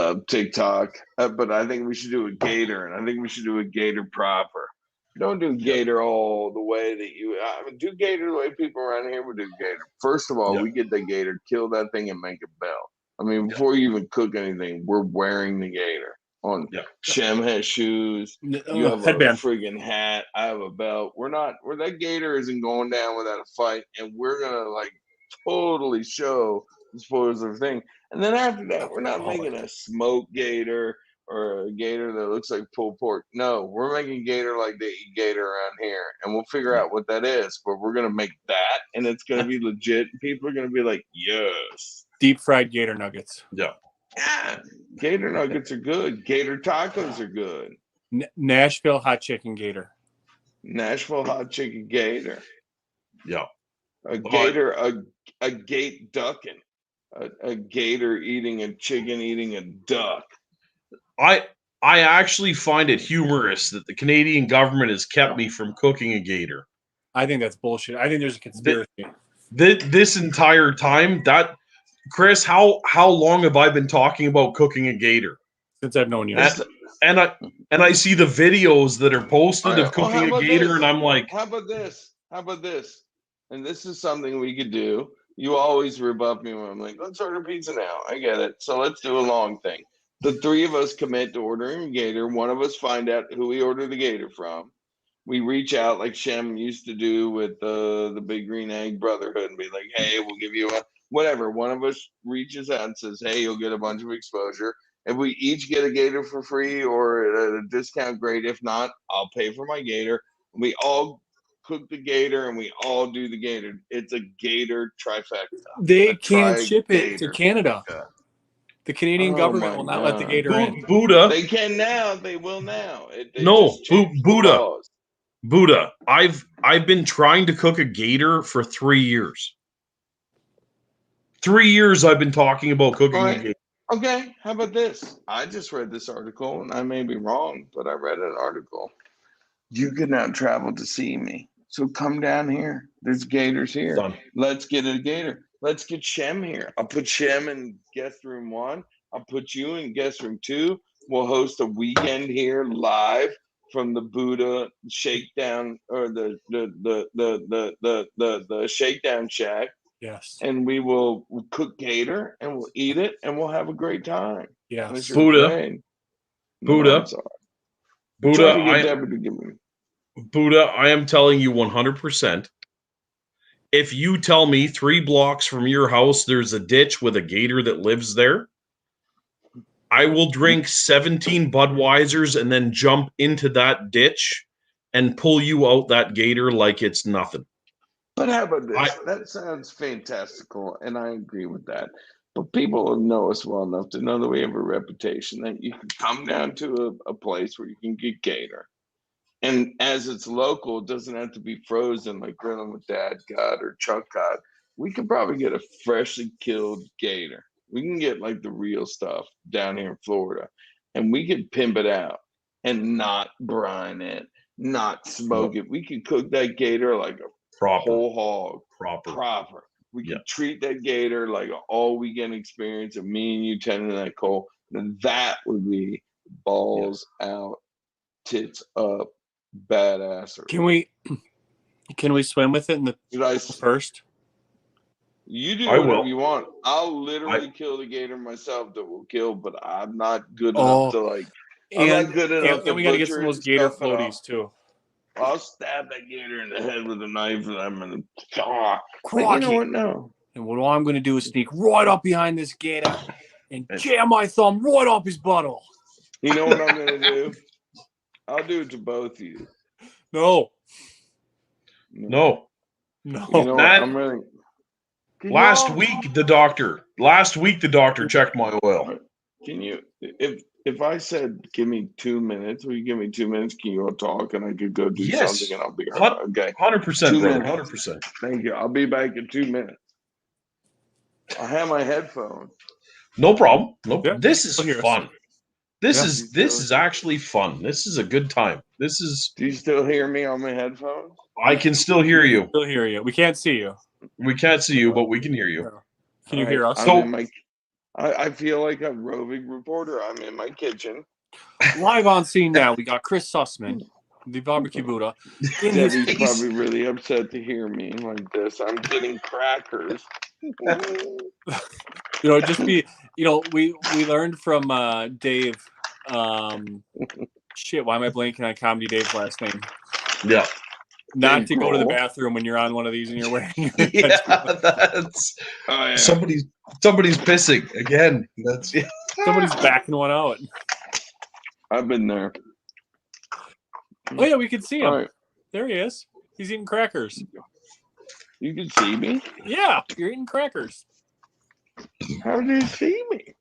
on TikTok. But I think we should do a gator, and I think we should do a gator proper. Don't do gator all the way that do gator the way people around here would do gator. First of all, we get the gator, kill that thing, and make a belt. I mean, before you even cook anything, we're wearing the gator. Shem has shoes. You have a friggin' hat. I have a belt. Where that gator isn't going down without a fight, and we're gonna totally show the spoilers of everything. And then after that, we're not making a smoke gator or a gator that looks like pulled pork. No, we're making gator like they eat gator around here, and we'll figure out what that is. But we're gonna make that, and it's gonna be legit. People are gonna be like, yes. Deep fried gator nuggets. Yeah. Yeah, gator nuggets are good. Gator tacos are good. Nashville hot chicken gator. Nashville hot chicken gator. Yeah. A gator, a gate ducking. A gator eating a chicken eating a duck. I actually find it humorous that the Canadian government has kept me from cooking a gator. I think that's bullshit. I think there's a conspiracy. This entire time, Chris, how long have I been talking about cooking a gator? Since I've known you. And I see the videos that are posted of cooking a gator, and I'm like, how about this? How about this? And this is something we could do. You always rebuff me when I'm like, let's order pizza now. I get it. So let's do a long thing. The three of us commit to ordering a gator. One of us find out who we order the gator from. We reach out like Shem used to do with the Big Green Egg Brotherhood and be like, hey, we'll give you whatever. One of us reaches out and says, hey, you'll get a bunch of exposure. If we each get a gator for free or at a discount, great. If not, I'll pay for my gator. We all cook the gator and we all do the gator. It's a gator trifecta. They can't ship it to Canada. Yeah. The Canadian government will not let the gator in. Buddha. They can now. They will now. Buddha. I've been trying to cook a gator for 3 years. 3 years I've been talking about cooking a gator. Okay, how about this? I just read this article, and I may be wrong, but I read an article. You could not travel to see me, so come down here. There's gators here. Done. Let's get a gator. Let's get Shem here. I'll put Shem in guest room 1. I'll put you in guest room 2. We'll host a weekend here live from the Buddha Shakedown or the Shakedown Shack. Yes. And we will cook gator and we'll eat it and we'll have a great time. Yes. Buddha, I am telling you 100%. If you tell me 3 blocks from your house there's a ditch with a gator that lives there, I will drink 17 Budweisers and then jump into that ditch and pull you out that gator like it's nothing. But how about this? That sounds fantastical, and I agree with that. But people know us well enough to know that we have a reputation that you can come down to a place where you can get gator. And as it's local, it doesn't have to be frozen like Grilling with Dad got or Chuck got. We can probably get a freshly killed gator. We can get like the real stuff down here in Florida, and we could pimp it out and not brine it, not smoke it. We could cook that gator like a whole hog, proper. We could treat that gator like an all weekend experience of me and you tending that coal. And that would be balls out, tits up, badass. Can we swim with it in the first? You do whatever you want. I'll literally kill the gator myself that will kill, but I'm not good enough to like. I'm not good enough. And we got to get some of those gator floaties too. I'll stab that gator in the head with a knife, and I'm gonna. You know what? No. And what I'm going to do is sneak right up behind this gator and jam my thumb right up his butthole. You know what I'm going to do? I'll do it to both of you. No. You know what? I'm really. Last week the doctor checked my oil. Can you, if I said give me 2 minutes, will you give me 2 minutes? Can you all talk and I could go do something and I'll be right back? Okay. 100%, brother. 100%. Thank you. I'll be back in 2 minutes. I have my headphones. No problem. Nope. Yeah. This is fun. This is actually fun. This is a good time. Do you still hear me on my headphones? I can still hear you. Still hear you. We can't see you. We can't see you, but we can hear you. Can you hear us? I feel like a roving reporter. I'm in my kitchen. Live on scene now, we got Chris Sussman, the BBQ Buddha. Debbie's probably really upset to hear me like this. I'm getting crackers. We learned from Dave. Shit, why am I blanking on Comedy Dave's last name? Yeah. Not to go to the bathroom when you're on one of these and you're wearing your that's somebody's pissing again. Somebody's backing one out. I've been there. Oh yeah, we can see him. Right. There he is. He's eating crackers. You can see me? Yeah, you're eating crackers. How do you see me?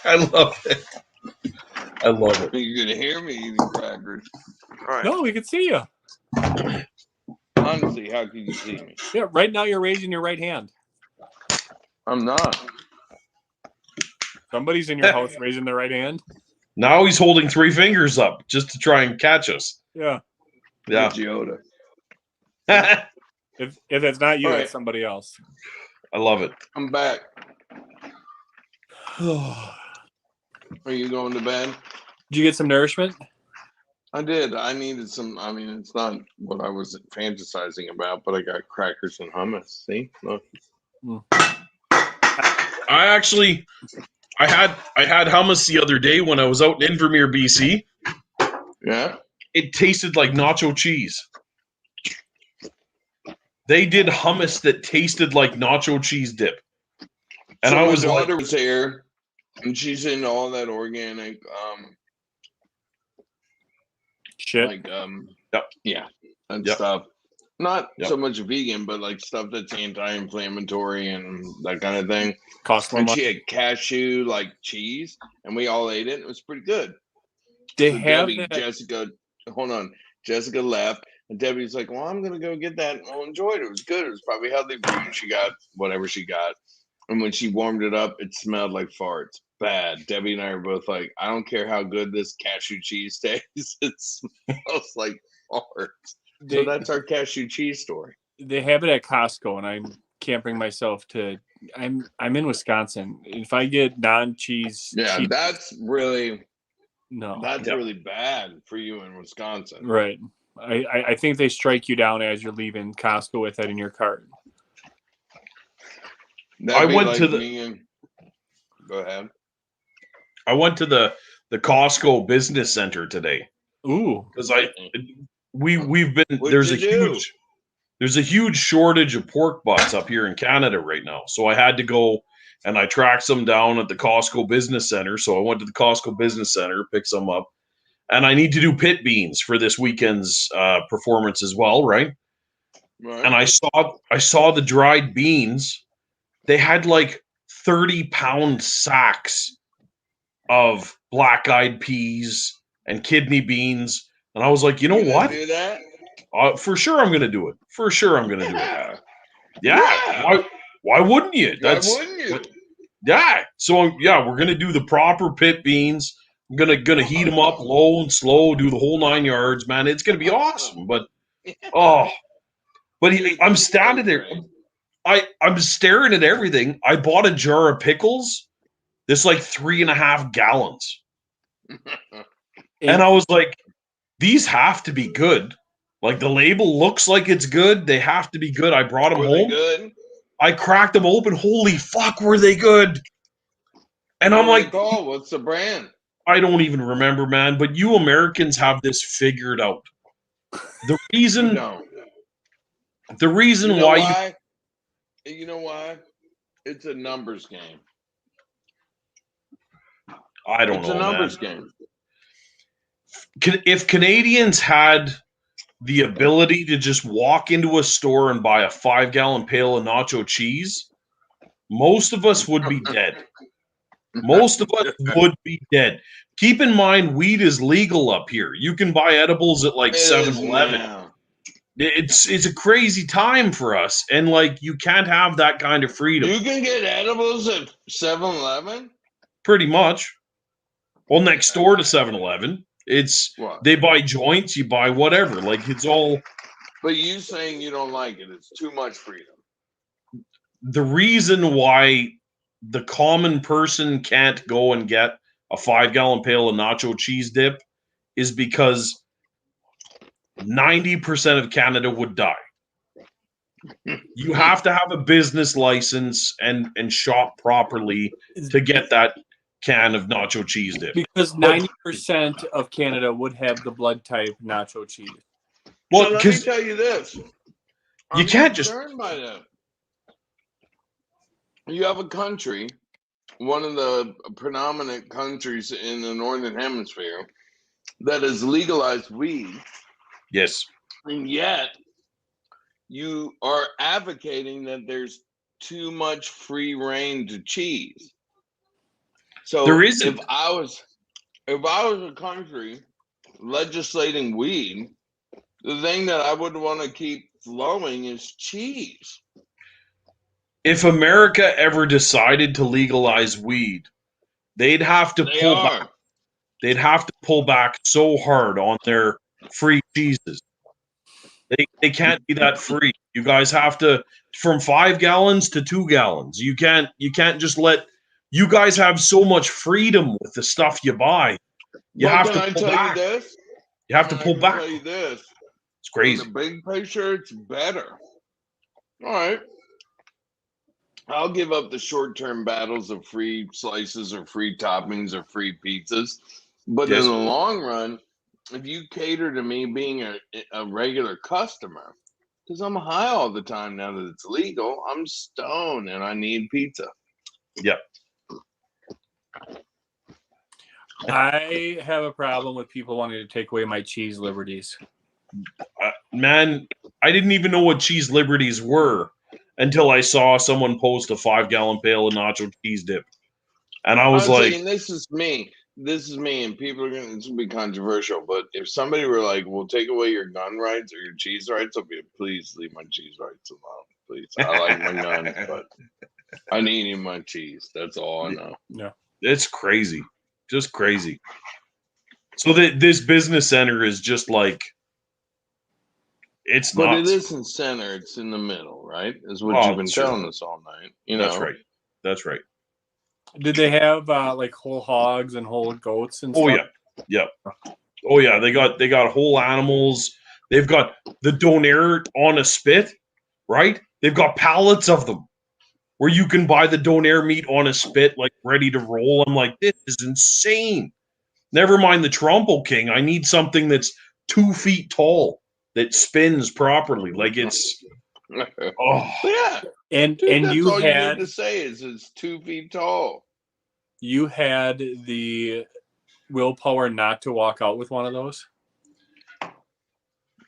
I love it. I love it. You're gonna hear me eating crackers. All right. No, we can see you. Honestly, how can you see me? Yeah, right now you're raising your right hand. I'm not. Somebody's in your house raising their right hand. Now he's holding 3 fingers up just to try and catch us. Yeah. Yeah. Yoda. If it's not you, it's somebody else. I love it. I'm back. Are you going to bed? Did you get some nourishment? I did. I needed some. I mean, it's not what I was fantasizing about, but I got crackers and hummus. See, look. I had hummus the other day when I was out in Invermere, BC. Yeah. It tasted like nacho cheese. They did hummus that tasted like nacho cheese dip. And so I was my daughter was here And she's into all that organic, Shit. like, Yep. yeah, and Yep. stuff. Not Yep. so much vegan, but like stuff that's anti-inflammatory and that kind of thing. Cost more And money. she had cashew like cheese, and we all ate it. It was pretty good. They So have Debbie, that. Jessica, hold on. Jessica left, and Debbie's like, "Well, I'm gonna go get that." And I'll enjoy it. It was good. It was probably healthy for you. She got whatever she got, and when she warmed it up, it smelled like farts. Bad. Debbie and I are both like, "I don't care how good this cashew cheese tastes. It smells like farts." So that's our cashew cheese story. They have it at Costco, and I can't bring myself to. I'm in Wisconsin. If I get non-cheese, Yeah, that's really no. really bad for you in Wisconsin. Right. I think they strike you down as you're leaving Costco with that in your cart. That'd I be went like to the. me and, go ahead. I went to the Costco Business Center today Ooh. because we've been What'd you do? there's a huge shortage of pork butts up here in Canada right now. So I had to go and I tracked some down at the Costco Business Center. So I went to the Costco Business Center, picked some up, and I need to do pit beans for this weekend's performance as well, right? Right. And I saw the dried beans. They had like 30-pound sacks of black-eyed peas and kidney beans, and I was like, you know what? Do that? For sure, I'm gonna do it. For sure, I'm gonna do it. Yeah. Yeah. Why wouldn't you? Why wouldn't you? Yeah. So we're gonna do the proper pit beans. I'm gonna heat them up low and slow, do the whole 9 yards, man. It's gonna be awesome. But I'm standing there. I'm staring at everything. I bought a jar of pickles. This like 3.5 gallons. And I was like, these have to be good. Like the label looks like it's good. They have to be good. I brought them home. Good? I cracked them open. Holy fuck, were they good? And I'm like, what's the brand? I don't even remember, man. But you Americans have this figured out. The reason why you know why? It's a numbers game. I don't know. It's a numbers game. If Canadians had the ability to just walk into a store and buy a 5-gallon pail of nacho cheese, most of us would be dead. Most of us would be dead. Keep in mind, weed is legal up here. You can buy edibles at like 7-Eleven. It's a crazy time for us, and like you can't have that kind of freedom. You can get edibles at 7-Eleven? Pretty much. Well, next door to 7-Eleven. They buy joints, you buy whatever. Like it's all. But you saying you don't like it, it's too much freedom. The reason why the common person can't go and get a 5-gallon pail of nacho cheese dip is because 90% of Canada would die. You have to have a business license and shop properly to get that can of nacho cheese dip. Because 90% of Canada would have the blood type nacho cheese. Well, so let me tell you this. You can't just. By that. You have a country, one of the predominant countries in the Northern Hemisphere, that has legalized weed. Yes. And yet, you are advocating that there's too much free reign to cheese. So there isn't. If I was a country legislating weed, the thing that I would want to keep flowing is cheese. If America ever decided to legalize weed, they'd have to pull back. They'd have to pull back so hard on their free cheeses. They can't be that free. You guys have to from 5 gallons to 2 gallons. You can't just let. You guys have so much freedom with the stuff you buy. You have to pull back. You have to pull back. Tell you this. It's crazy. In the big picture, it's better. All right. I'll give up the short-term battles of free slices or free toppings or free pizzas. But in the long run, if you cater to me being a regular customer, because I'm high all the time now that it's legal, I'm stoned and I need pizza. Yep. I have a problem with people wanting to take away my cheese liberties. Man, I didn't even know what cheese liberties were until I saw someone post a 5-gallon pail of nacho cheese dip. And I was like, and this is me. This is me, and people are going to be controversial. But if somebody were like, "We'll take away your gun rights or your cheese rights," I'll be, "Please leave my cheese rights alone, please. I like my guns, but I need my cheese. That's all I know." Yeah, it's crazy, just crazy. So this business center is just like, it's But nuts. it isn't center; it's in the middle, right? Is what you've been telling us all night. That's right. That's right. Did they have like whole hogs and whole goats and Oh stuff? yeah. Oh yeah, they got whole animals. They've got the donair on a spit, right? They've got pallets of them where you can buy the donair meat on a spit, like ready to roll. I'm like, this is insane. Never mind the Trompo King. I need something that's 2 feet tall that spins properly. Like it's Yeah. And Dude, and that's you all had you need to say is it's 2 feet tall. you had the willpower not to walk out with one of those?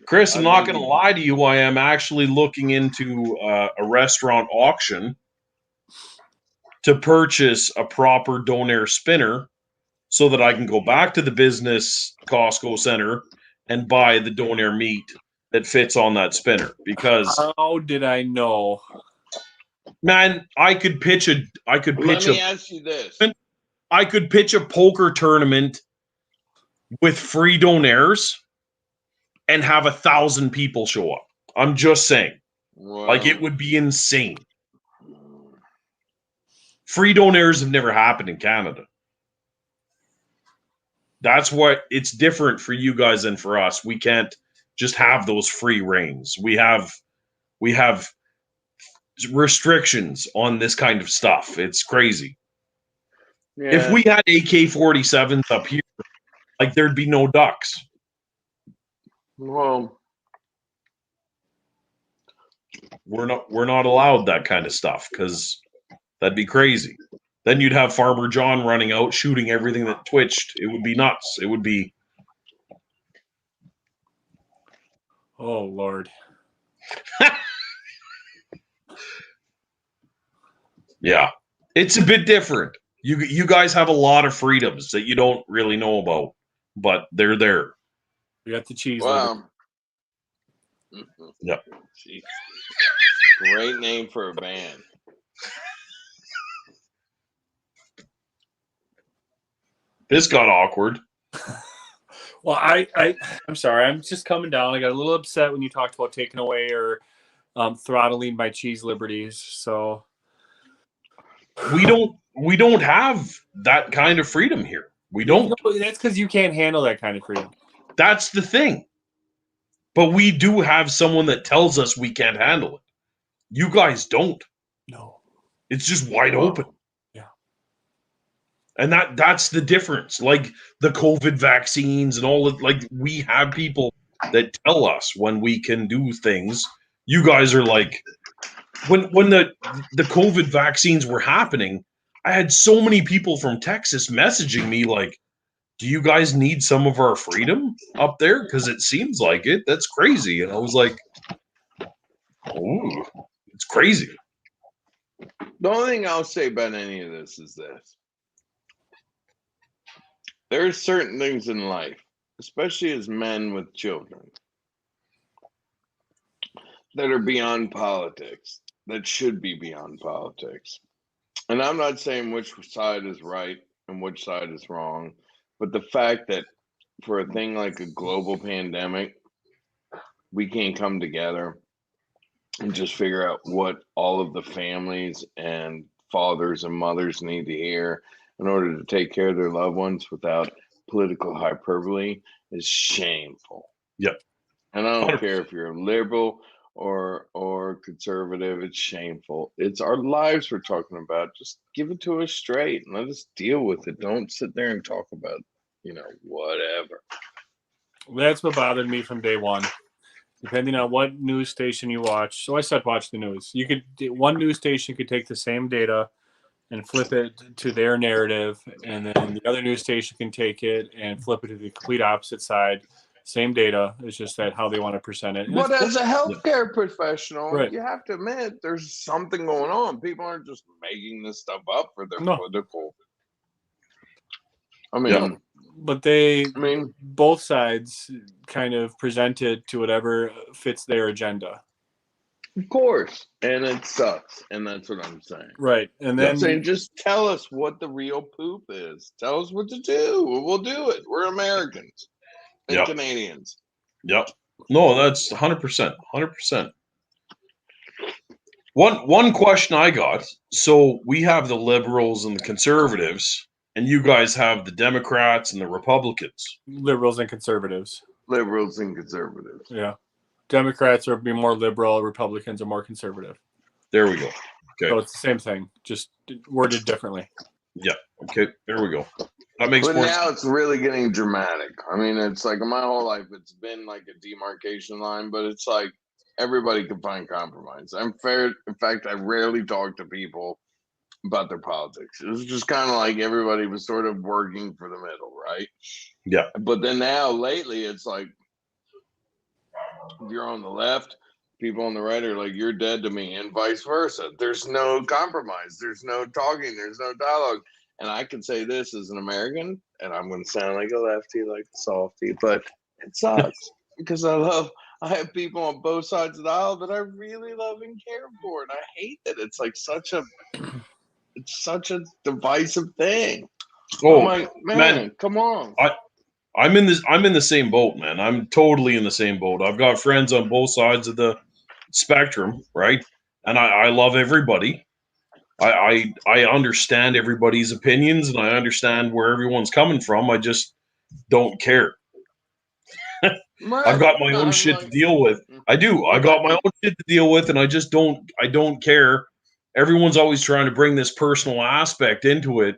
Chris, I'm not going to lie to you. I am actually looking into a restaurant auction to purchase a proper donair spinner so that I can go back to the business Costco center and buy the donair meat that fits on that spinner. Because how did I know? Man, I could pitch a Let me ask you this. I could pitch a poker tournament with free donairs and have 1,000 people show up. I'm just saying. Well, Like, it would be insane. Free donairs have never happened in Canada. That's what it's different for you guys than for us. We can't just have those free reigns. We have restrictions on this kind of stuff. It's crazy. yeah. If we had AK-47s up here, like, there'd be no ducks. Well, we're not allowed that kind of stuff because that'd be crazy. Then you'd have Farmer John running out shooting everything that twitched. It would be nuts. It would be. Oh Lord. Yeah, it's a bit different. You guys have a lot of freedoms that you don't really know about, but they're there. We got the cheese. Wow. Yep. Jeez. Great name for a band. This got awkward. Well, I'm sorry. I'm just coming down. I got a little upset when you talked about taking away or throttling my cheese liberties. So we don't have that kind of freedom here. We don't. No, that's because you can't handle that kind of freedom. That's the thing. But we do have someone that tells us we can't handle it. You guys don't. No. It's just wide open. Yeah. And that's the difference. Like the COVID vaccines and all of, like, we have people that tell us when we can do things. You guys are like, when the COVID vaccines were happening, I had so many people from Texas messaging me like, do you guys need some of our freedom up there? Because it seems like it. That's crazy. And I was like, oh, it's crazy. The only thing I'll say about any of this is this. There are certain things in life, especially as men with children, that are beyond politics, that should be beyond politics. And I'm not saying which side is right and which side is wrong, but the fact that for a thing like a global pandemic, we can't come together and just figure out what all of the families and fathers and mothers need to hear in order to take care of their loved ones without political hyperbole is shameful. Yep. And I don't care if you're a liberal or conservative, it's shameful. It's our lives we're talking about. Just give it to us straight and let us deal with it. Don't sit there and talk about, whatever. That's what bothered me from day one. Depending on what news station you watch. So I stopped watching the news. One news station could take the same data and flip it to their narrative, and then the other news station can take it and flip it to the complete opposite side. Same data. It's just that how they want to present it. And But it's as a healthcare professional, Right. you have to admit there's something going on. People aren't just making this stuff up for their No. political. I mean, but they, I mean, both sides kind of present it to whatever fits their agenda. of course, and it sucks, and that's what I'm saying. Right, and I'm then saying just tell us what the real poop is. Tell us what to do. We'll do it. We're Americans and Yep. Canadians. Yep. No, that's 100%. 100%. One question I got. So we have the liberals and the conservatives, and you guys have the Democrats and the Republicans. liberals and conservatives. Liberals and conservatives. Yeah, Democrats are be more liberal. Republicans are more conservative. There we go. Okay. So it's the same thing, just worded differently. Yeah. Okay. There we go. That makes But more now sense. it's really getting dramatic. I mean, it's like my whole life, it's been like a demarcation line, but it's like everybody can find compromise. I'm fair. In fact, I rarely talk to people about their politics. It was just kind of like everybody was sort of working for the middle, right? Yeah. But then now lately, it's like if you're on the left, people on the right are like, you're dead to me, and vice versa. There's no compromise. There's no talking. There's no dialogue. And I can say this as an American, and I'm going to sound like a lefty, like a softy, but it sucks because I have people on both sides of the aisle that I really love and care for, and I hate that it's like such a divisive thing. Oh, I'm like, man, come on. I'm in the same boat, man. I'm totally in the same boat. I've got friends on both sides of the spectrum, right? And I love everybody. I understand everybody's opinions, and I understand where everyone's coming from. I just don't care. I've got my own shit to deal with. I do. I got my own shit to deal with, and I don't care. Everyone's always trying to bring this personal aspect into it.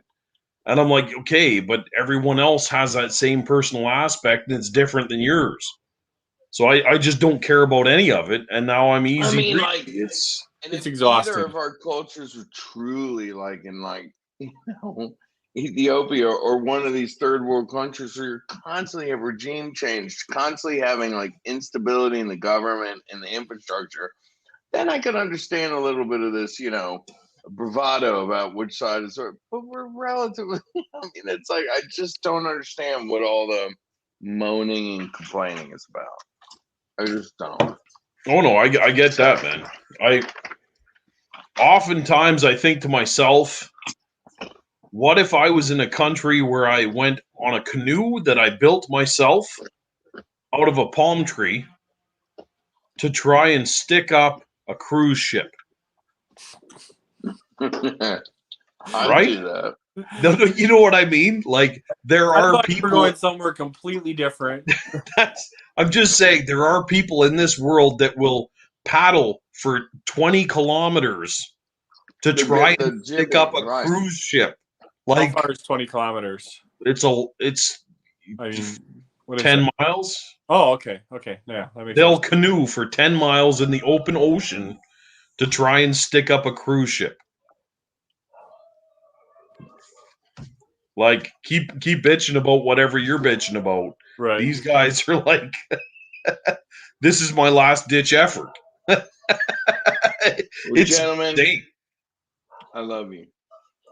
And I'm like, okay, but everyone else has that same personal aspect, and it's different than yours. So I just don't care about any of it. And now I'm easy. I mean, breathing. like, it's exhausting. Either of our cultures were truly like in like, Ethiopia or one of these third world countries where you're constantly have regime change, constantly having like instability in the government and the infrastructure, then I could understand a little bit of this, bravado about which side is right. But we're relatively, I mean, it's like, I just don't understand what all the moaning and complaining is about. I just don't. Oh no, I get that, man. Oftentimes I think to myself, what if I was in a country where I went on a canoe that I built myself out of a palm tree to try and stick up a cruise ship? I Right? do that. No, you know what I mean? Like there I are thought you people were going somewhere completely different. I'm just saying there are people in this world that will paddle for 20 kilometers to try and stick up a cruise ship. Like, how far is 20 kilometers? It's I mean, what is 10 it? miles. Oh, okay. Yeah, that makes They'll sense. canoe for 10 miles in the open ocean to try and stick up a cruise ship. Like, keep bitching about whatever you're bitching about. Right. These guys are like, this is my last ditch effort. It's gentlemen, insane. I love you.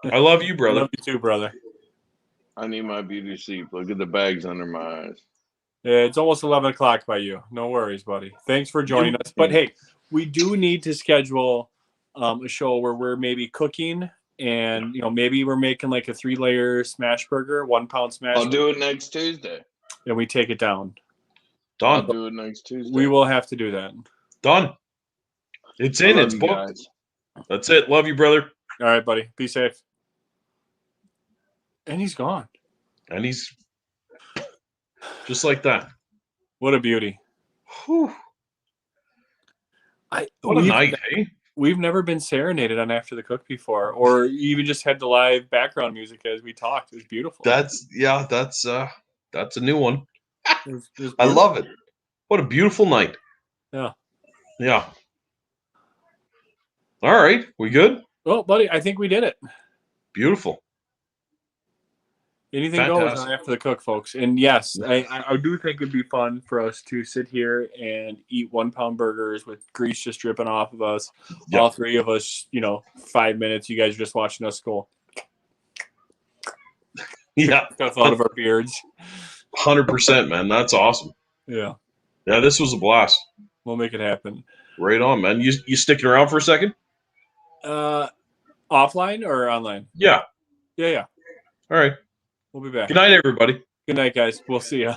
I love you, brother. I love you too, brother. I need my beauty sleep. Look at the bags under my eyes. Yeah, it's almost 11 o'clock by you. No worries, buddy. Thanks for joining us. But hey, we do need to schedule a show where we're maybe cooking and, maybe we're making like a 3-layer smash burger, 1-pound smash. I'll do it next Tuesday. And we take it down. Done. I'll do it next Tuesday. We will have to do that. Done. It's in. It's booked. Guys. That's it. Love you, brother. All right, buddy. Be safe. And he's gone. And he's just like that. What a beauty. Whew. What a night, eh? We've never been serenaded on After the Cook before, or even just had the live background music as we talked. It was beautiful. That's a new one. It was I love it. What a beautiful night. Yeah. All right, we good? Well, buddy, I think we did it. Beautiful. Anything goes Fantastic. after the cook, folks. And yes, I do think it'd be fun for us to sit here and eat 1 pound burgers with grease just dripping off of us. Yep. All three of us, 5 minutes. You guys are just watching us go. Yeah. Stuff out of our beards. 100%, man. That's awesome. Yeah. Yeah, this was a blast. We'll make it happen. Right on, man. You sticking around for a second? Offline or online? Yeah. Yeah. All right. We'll be back. Good night, everybody. Good night, guys. We'll see ya.